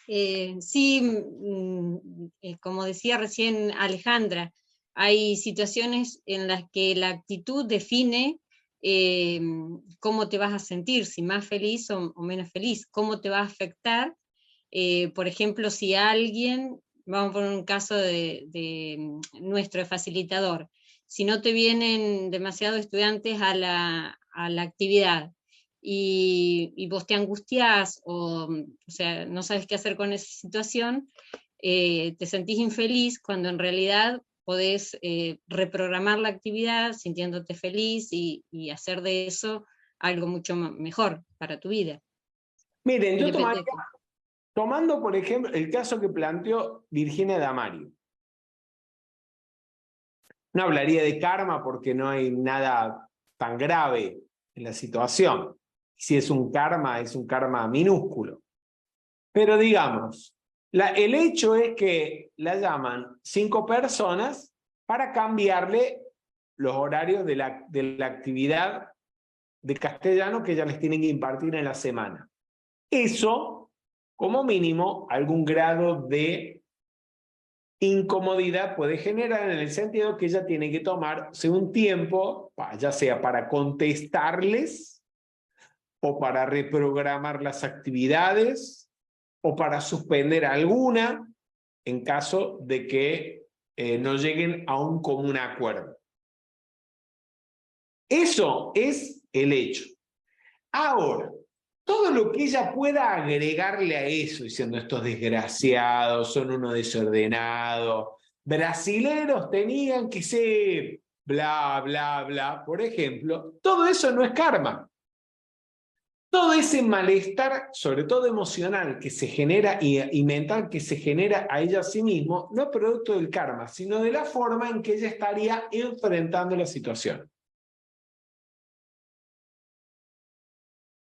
Sí, como decía recién Alejandra, hay situaciones en las que la actitud define cómo te vas a sentir, si más feliz o menos feliz, cómo te va a afectar. Por ejemplo, si alguien, vamos a poner un caso de nuestro facilitador, si no te vienen demasiados estudiantes a la actividad y vos te angustiás o sea, no sabes qué hacer con esa situación, te sentís infeliz cuando en realidad podés reprogramar la actividad sintiéndote feliz y hacer de eso algo mucho mejor para tu vida. Miren, yo tomando por ejemplo el caso que planteó Virginia Damario. No hablaría de karma porque no hay nada tan grave en la situación. Si es un karma minúsculo. Pero digamos, el hecho es que la llaman 5 personas para cambiarle los horarios de la actividad de castellano que ya les tienen que impartir en la semana. Eso, como mínimo, algún grado de incomodidad puede generar en el sentido que ella tiene que tomarse un tiempo, ya sea para contestarles, o para reprogramar las actividades, o para suspender alguna, en caso de que no lleguen a un común acuerdo. Eso es el hecho. Ahora, todo lo que ella pueda agregarle a eso, diciendo estos desgraciados, son unos desordenados, brasileros tenían que ser, bla, bla, bla, por ejemplo, todo eso no es karma. Todo ese malestar, sobre todo emocional, que se genera y mental que se genera a ella a sí mismo, no es producto del karma, sino de la forma en que ella estaría enfrentando la situación.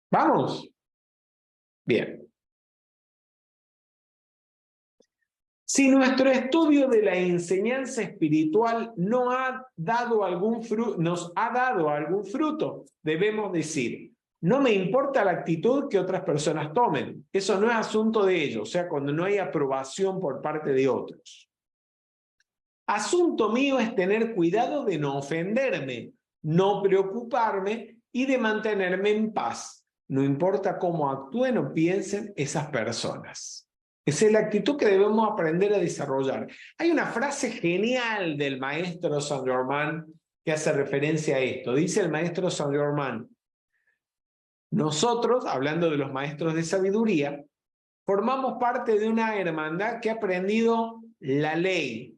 ¿Vamos? Bien. Si nuestro estudio de la enseñanza espiritual nos ha dado algún fruto, debemos decir, no me importa la actitud que otras personas tomen. Eso no es asunto de ellos, o sea, cuando no hay aprobación por parte de otros. Asunto mío es tener cuidado de no ofenderme, no preocuparme y de mantenerme en paz. No importa cómo actúen o piensen esas personas. Esa es la actitud que debemos aprender a desarrollar. Hay una frase genial del maestro Saint Germain que hace referencia a esto. Dice el maestro Saint Germain: nosotros, hablando de los maestros de sabiduría, formamos parte de una hermandad que ha aprendido la ley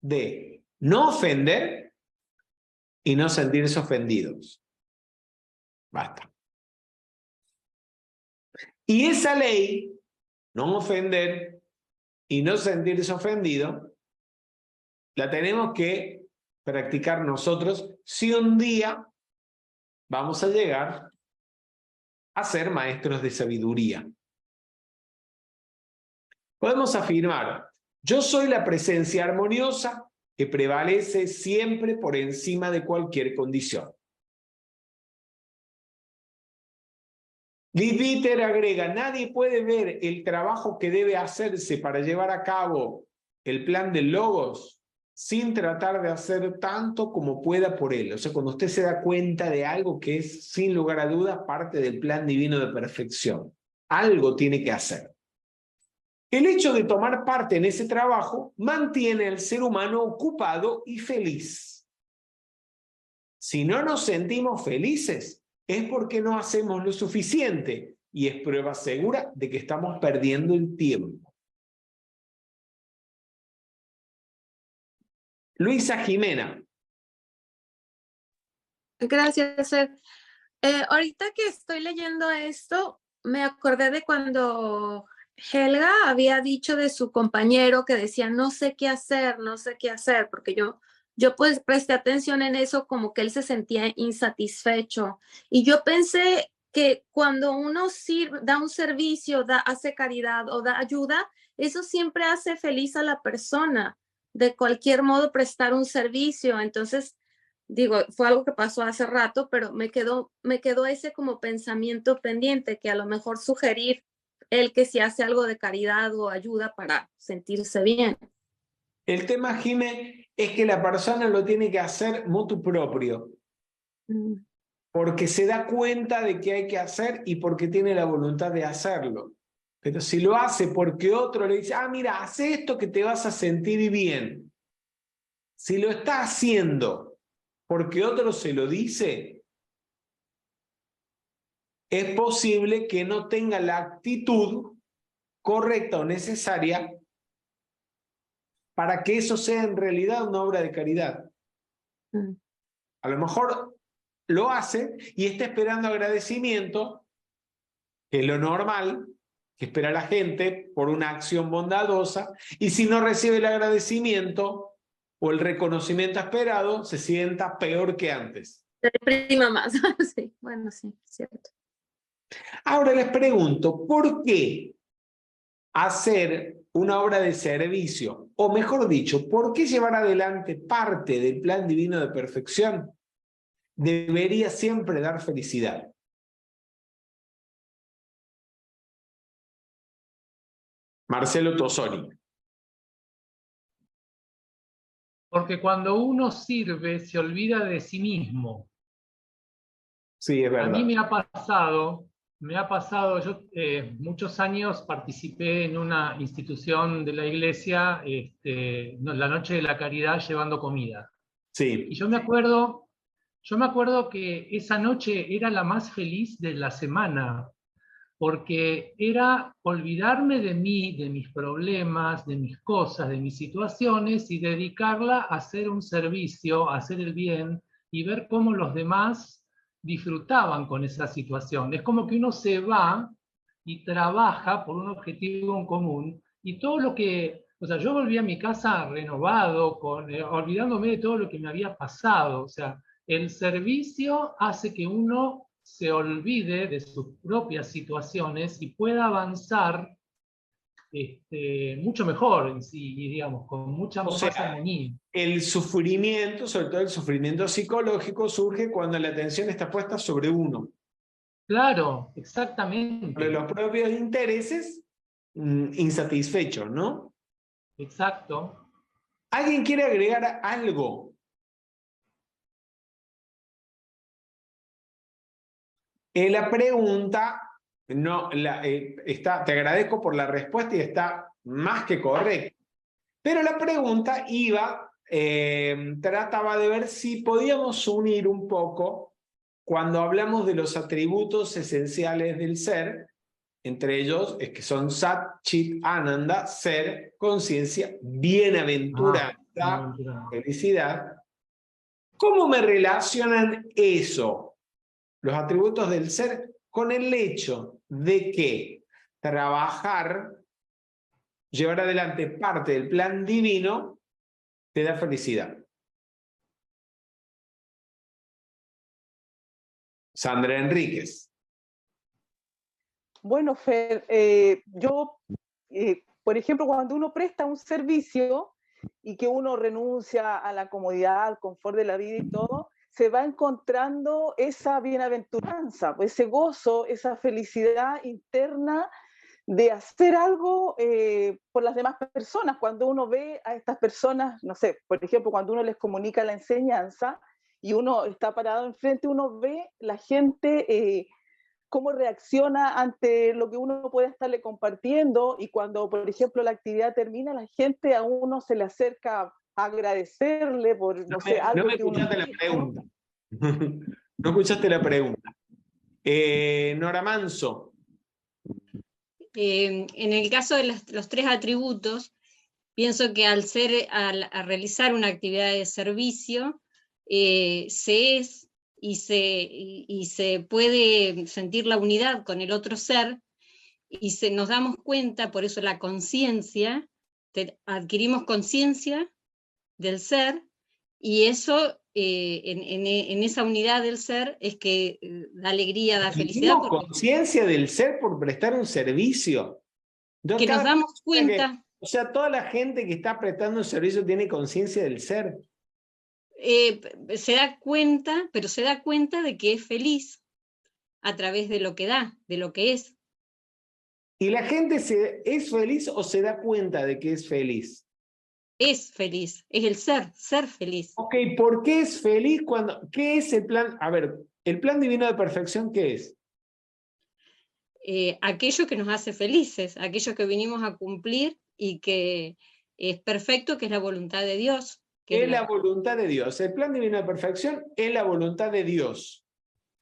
de no ofender y no sentirse ofendidos. Basta. Y esa ley, no ofender y no sentirse ofendido, la tenemos que practicar nosotros si un día vamos a llegar a ser maestros de sabiduría. Podemos afirmar: yo soy la presencia armoniosa que prevalece siempre por encima de cualquier condición. Leadbeater agrega: nadie puede ver el trabajo que debe hacerse para llevar a cabo el plan del Logos sin tratar de hacer tanto como pueda por él. O sea, cuando usted se da cuenta de algo que es, sin lugar a dudas, parte del plan divino de perfección, algo tiene que hacer. El hecho de tomar parte en ese trabajo mantiene al ser humano ocupado y feliz. Si no nos sentimos felices, es porque no hacemos lo suficiente y es prueba segura de que estamos perdiendo el tiempo. Luisa Jimena. Gracias, Ed. Ahorita que estoy leyendo esto, me acordé de cuando Helga había dicho de su compañero que decía, no sé qué hacer, porque yo pues presté atención en eso, como que él se sentía insatisfecho. Y yo pensé que cuando uno da un servicio, hace caridad o da ayuda, eso siempre hace feliz a la persona. De cualquier modo, prestar un servicio. Entonces, digo, fue algo que pasó hace rato, pero me quedó ese como pensamiento pendiente, que a lo mejor sugerir el que si hace algo de caridad o ayuda para sentirse bien. El tema, Jimé, es que la persona lo tiene que hacer motu propio. Porque se da cuenta de que hay que hacer y porque tiene la voluntad de hacerlo. Pero si lo hace porque otro le dice, ah, mira, haz esto que te vas a sentir bien. Si lo está haciendo porque otro se lo dice, es posible que no tenga la actitud correcta o necesaria para que eso sea en realidad una obra de caridad. A lo mejor lo hace y está esperando agradecimiento, que es lo normal, que espera la gente por una acción bondadosa, y si no recibe el agradecimiento o el reconocimiento esperado, se sienta peor que antes. Se deprima más. Sí, bueno, sí, es cierto. Ahora les pregunto, ¿por qué hacer una obra de servicio? O mejor dicho, ¿por qué llevar adelante parte del plan divino de perfección debería siempre dar felicidad? Marcelo Tosoni. Porque cuando uno sirve, se olvida de sí mismo. Sí, es verdad. A mí me ha pasado, yo muchos años participé en una institución de la iglesia, la Noche de la Caridad, llevando comida. Sí. Y yo me acuerdo que esa noche era la más feliz de la semana, porque era olvidarme de mí, de mis problemas, de mis cosas, de mis situaciones, y dedicarla a hacer un servicio, a hacer el bien, y ver cómo los demás disfrutaban con esa situación. Es como que uno se va y trabaja por un objetivo en común, y todo lo que, o sea, yo volví a mi casa renovado, olvidándome de todo lo que me había pasado. O sea, el servicio hace que uno se olvide de sus propias situaciones y pueda avanzar mucho mejor, y digamos, con mucha más armonía. El sufrimiento, sobre todo el sufrimiento psicológico, surge cuando la atención está puesta sobre uno. Claro, exactamente. Sobre los propios intereses insatisfechos, ¿no? Exacto. ¿Alguien quiere agregar algo? La pregunta, no, te agradezco por la respuesta y está más que correcta. Pero la pregunta trataba de ver si podíamos unir un poco cuando hablamos de los atributos esenciales del ser, entre ellos es que son Sat, Chit, Ananda, ser, conciencia, bienaventuranza, felicidad. ¿Cómo me relacionan eso, los atributos del ser, con el hecho de que trabajar, llevar adelante parte del plan divino, te da felicidad? Sandra Enríquez. Bueno, Fer, por ejemplo, cuando uno presta un servicio y que uno renuncia a la comodidad, al confort de la vida y todo, se va encontrando esa bienaventuranza, ese gozo, esa felicidad interna de hacer algo por las demás personas. Cuando uno ve a estas personas, no sé, por ejemplo, cuando uno les comunica la enseñanza y uno está parado enfrente, uno ve la gente cómo reacciona ante lo que uno puede estarle compartiendo, y cuando, por ejemplo, la actividad termina, la gente a uno se le acerca a agradecerle por, no sé, algo no me que uno escuchaste dijo. la pregunta. No escuchaste la pregunta. Nora Manso. En el caso de los 3 atributos, pienso que al realizar una actividad de servicio, se es y se puede sentir la unidad con el otro ser, y nos damos cuenta, por eso la conciencia, adquirimos conciencia del ser, y eso en esa unidad del ser es que da alegría, da felicidad. ¿Tenemos conciencia del ser por prestar un servicio? Que nos damos cuenta. O sea, toda la gente que está prestando un servicio tiene conciencia del ser. Se da cuenta, pero se da cuenta de que es feliz a través de lo que da, de lo que es. ¿Y la gente es feliz o se da cuenta de que es feliz? Es feliz, es el ser feliz. Ok, ¿por qué es feliz qué es el plan? A ver, ¿el plan divino de perfección qué es? Aquello que nos hace felices, aquello que vinimos a cumplir y que es perfecto, que es la voluntad de Dios. Es la voluntad de Dios. El plan divino de perfección es la voluntad de Dios.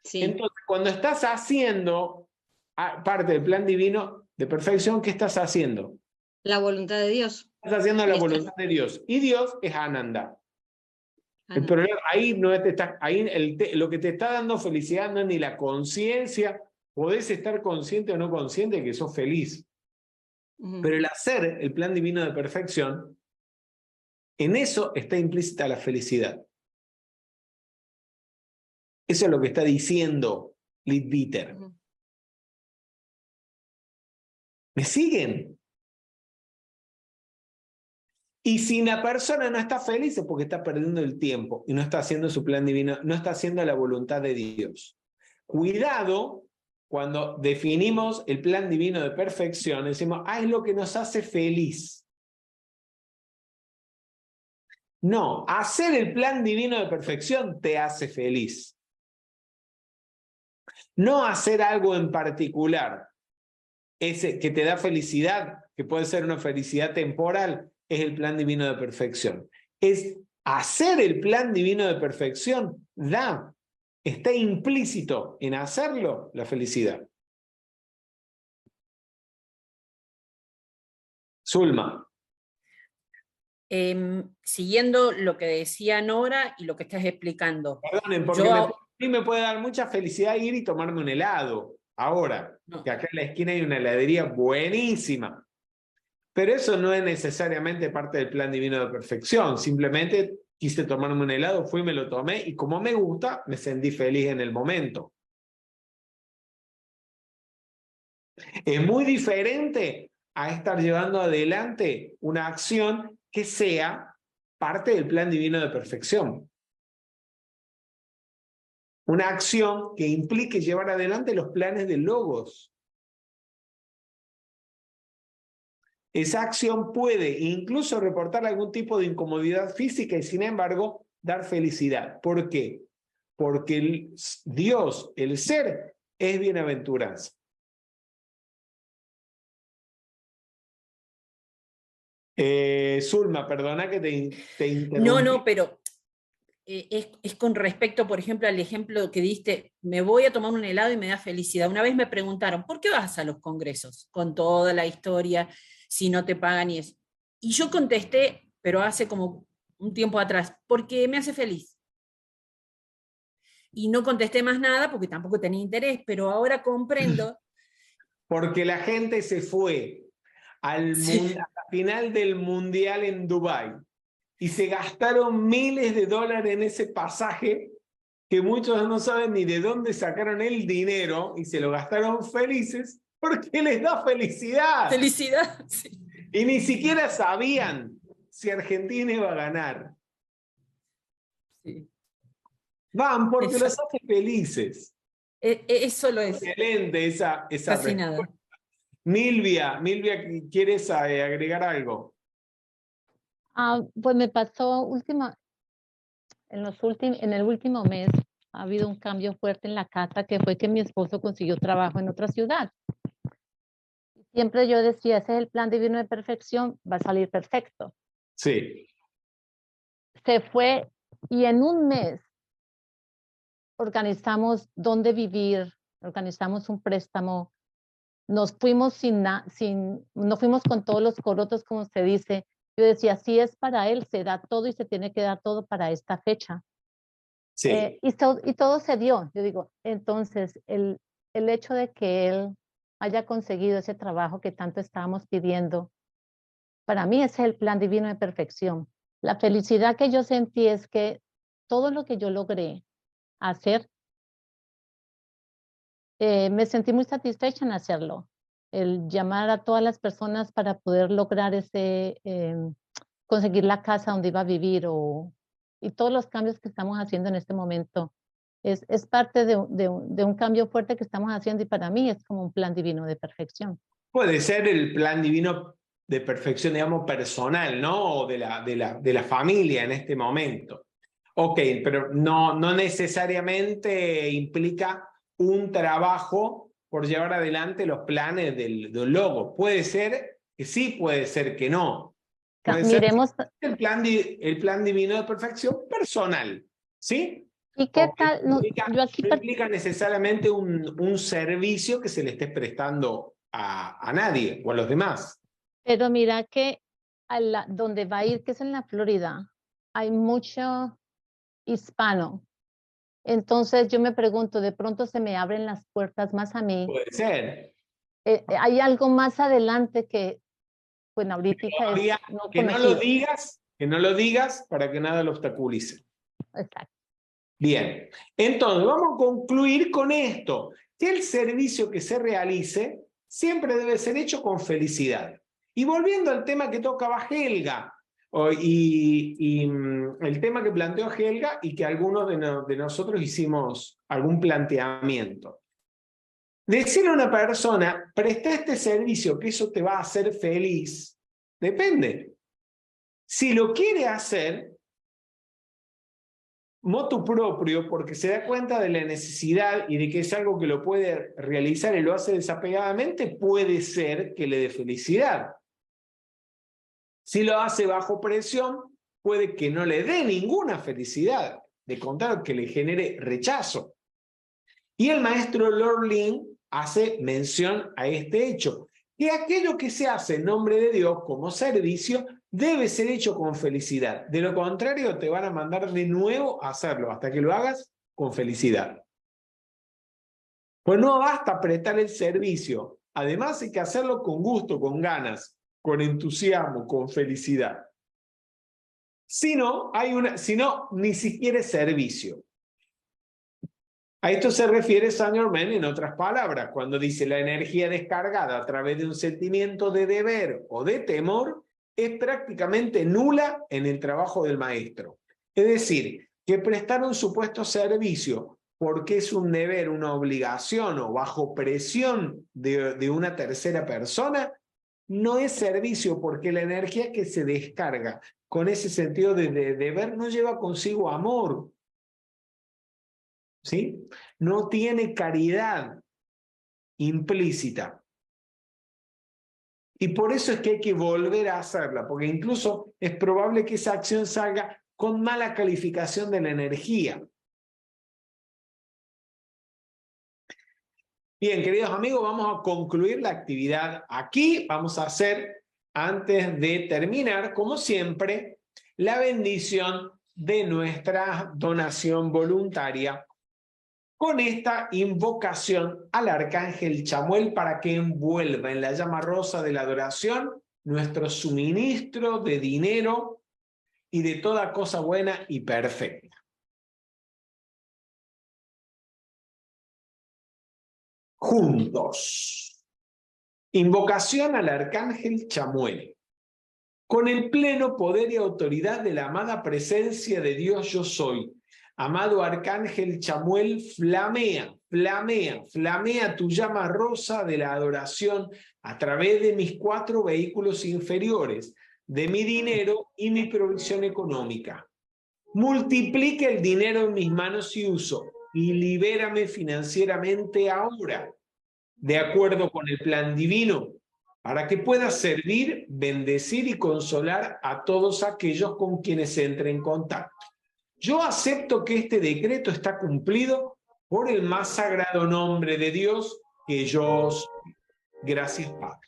Sí. Entonces, cuando estás haciendo parte del plan divino de perfección, ¿qué estás haciendo? La voluntad de Dios. Estás haciendo la voluntad de Dios. Y Dios es Ananda. El problema, ahí no lo que te está dando felicidad no es ni la conciencia. Podés estar consciente o no consciente de que sos feliz. Pero el hacer el plan divino de perfección, en eso está implícita la felicidad. Eso es lo que está diciendo Leadbeater. ¿Me siguen? Y si una persona no está feliz es porque está perdiendo el tiempo y no está haciendo su plan divino, no está haciendo la voluntad de Dios. Cuidado cuando definimos el plan divino de perfección, decimos, es lo que nos hace feliz. No, hacer el plan divino de perfección te hace feliz. No hacer algo en particular, ese que te da felicidad, que puede ser una felicidad temporal, es el plan divino de perfección. Es hacer el plan divino de perfección, está implícito en hacerlo la felicidad. Zulma. Siguiendo lo que decía Nora y lo que estás explicando. Perdonen, porque a mí me puede dar mucha felicidad ir y tomarme un helado. Ahora, que acá en la esquina hay una heladería buenísima. Pero eso no es necesariamente parte del plan divino de perfección. Simplemente quise tomarme un helado, fui, me lo tomé, y como me gusta, me sentí feliz en el momento. Es muy diferente a estar llevando adelante una acción que sea parte del plan divino de perfección. Una acción que implique llevar adelante los planes del Logos. esa acción puede incluso reportar algún tipo de incomodidad física y sin embargo dar felicidad. ¿Por qué? Porque Dios, el ser, es bienaventuranza. Zulma, perdona que te interrumpí. No, pero es con respecto, por ejemplo, al ejemplo que diste, me voy a tomar un helado y me da felicidad. Una vez me preguntaron, ¿por qué vas a los congresos? Con toda la historia, si no te pagan y eso. Y yo contesté, pero hace como un tiempo atrás, porque me hace feliz. Y no contesté más nada porque tampoco tenía interés, pero ahora comprendo. Porque la gente se fue a la final del Mundial en Dubái y se gastaron miles de dólares en ese pasaje que muchos no saben ni de dónde sacaron el dinero y se lo gastaron felices porque les da felicidad. Felicidad, sí. Y ni siquiera sabían si Argentina iba a ganar. Sí. Van porque los hace felices. Eso lo es. Excelente esa Casi nada. Milvia, ¿quieres agregar algo? Pues me pasó en el último mes ha habido un cambio fuerte en la casa, que fue que mi esposo consiguió trabajo en otra ciudad. Siempre yo decía, ese es el plan divino de perfección, va a salir perfecto. Sí. Se fue y en un mes organizamos dónde vivir, organizamos un préstamo, nos fuimos no fuimos con todos los corotos, como se dice. Yo decía, si es para él, se da todo y se tiene que dar todo para esta fecha. Sí. Y todo se dio. Yo digo, entonces, el hecho de que él haya conseguido ese trabajo que tanto estábamos pidiendo, para mí es el plan divino de perfección. La felicidad que yo sentí es que todo lo que yo logré hacer, me sentí muy satisfecha en hacerlo. El llamar a todas las personas para poder lograr conseguir la casa donde iba a vivir y todos los cambios que estamos haciendo en este momento. Es parte de un cambio fuerte que estamos haciendo y para mí es como un plan divino de perfección. Puede ser el plan divino de perfección, digamos, personal, ¿no? O de la familia en este momento. Ok, pero no necesariamente implica un trabajo por llevar adelante los planes del logo. Puede ser que sí, puede ser que no. Puede Miremos ser el plan divino de perfección personal, ¿sí? ¿Y qué tal? No implica necesariamente un servicio que se le esté prestando a nadie o a los demás. Pero mira que donde va a ir, que es en la Florida, hay mucho hispano. Entonces yo me pregunto, de pronto se me abren las puertas más a mí. Puede ser. Hay algo más adelante que, bueno, ahorita es no que no lo digas para que nada lo obstaculice. Exacto. Bien, entonces vamos a concluir con esto, que el servicio que se realice siempre debe ser hecho con felicidad. Y volviendo al tema que tocaba Helga, y el tema que planteó Helga y que algunos de nosotros hicimos algún planteamiento. Decirle a una persona, presta este servicio que eso te va a hacer feliz, depende. Si lo quiere hacer motu propio, porque se da cuenta de la necesidad y de que es algo que lo puede realizar y lo hace desapegadamente, puede ser que le dé felicidad. Si lo hace bajo presión, puede que no le dé ninguna felicidad, de contrario que le genere rechazo. Y el maestro Lorling hace mención a este hecho, que aquello que se hace en nombre de Dios como servicio debe ser hecho con felicidad. De lo contrario, te van a mandar de nuevo a hacerlo hasta que lo hagas con felicidad. Pues no basta prestar el servicio, además hay que hacerlo con gusto, con ganas, con entusiasmo, con felicidad. Si no, ni siquiera es servicio. A esto se refiere Saint Germain en otras palabras, cuando dice la energía descargada a través de un sentimiento de deber o de temor es prácticamente nula en el trabajo del maestro. Es decir, que prestar un supuesto servicio porque es un deber, una obligación o bajo presión de una tercera persona, no es servicio, porque la energía que se descarga con ese sentido de deber no lleva consigo amor. ¿Sí? No tiene caridad implícita. Y por eso es que hay que volver a hacerla, porque incluso es probable que esa acción salga con mala calificación de la energía. Bien, queridos amigos, vamos a concluir la actividad aquí. Vamos a hacer, antes de terminar, como siempre, la bendición de nuestra donación voluntaria con esta invocación al Arcángel Chamuel para que envuelva en la llama rosa de la adoración nuestro suministro de dinero y de toda cosa buena y perfecta. Juntos. Invocación al Arcángel Chamuel. Con el pleno poder y autoridad de la amada presencia de Dios yo soy. Amado Arcángel Chamuel, flamea, flamea, flamea tu llama rosa de la adoración a través de mis 4 vehículos inferiores, de mi dinero y mi provisión económica. Multiplica el dinero en mis manos y uso, y libérame financieramente ahora, de acuerdo con el plan divino, para que pueda servir, bendecir y consolar a todos aquellos con quienes entre en contacto. Yo acepto que este decreto está cumplido por el más sagrado nombre de Dios que yo soy. Gracias, Padre.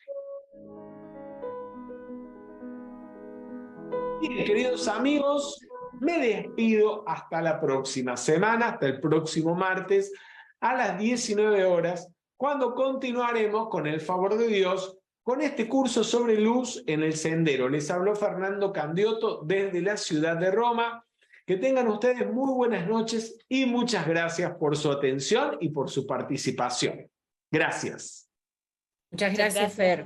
Bien, queridos amigos, me despido hasta la próxima semana, hasta el próximo martes a las 19 horas, cuando continuaremos, con el favor de Dios, con este curso sobre luz en el sendero. Les habló Fernando Candiotto desde la ciudad de Roma. Que tengan ustedes muy buenas noches y muchas gracias por su atención y por su participación. Gracias. Muchas gracias, Fer.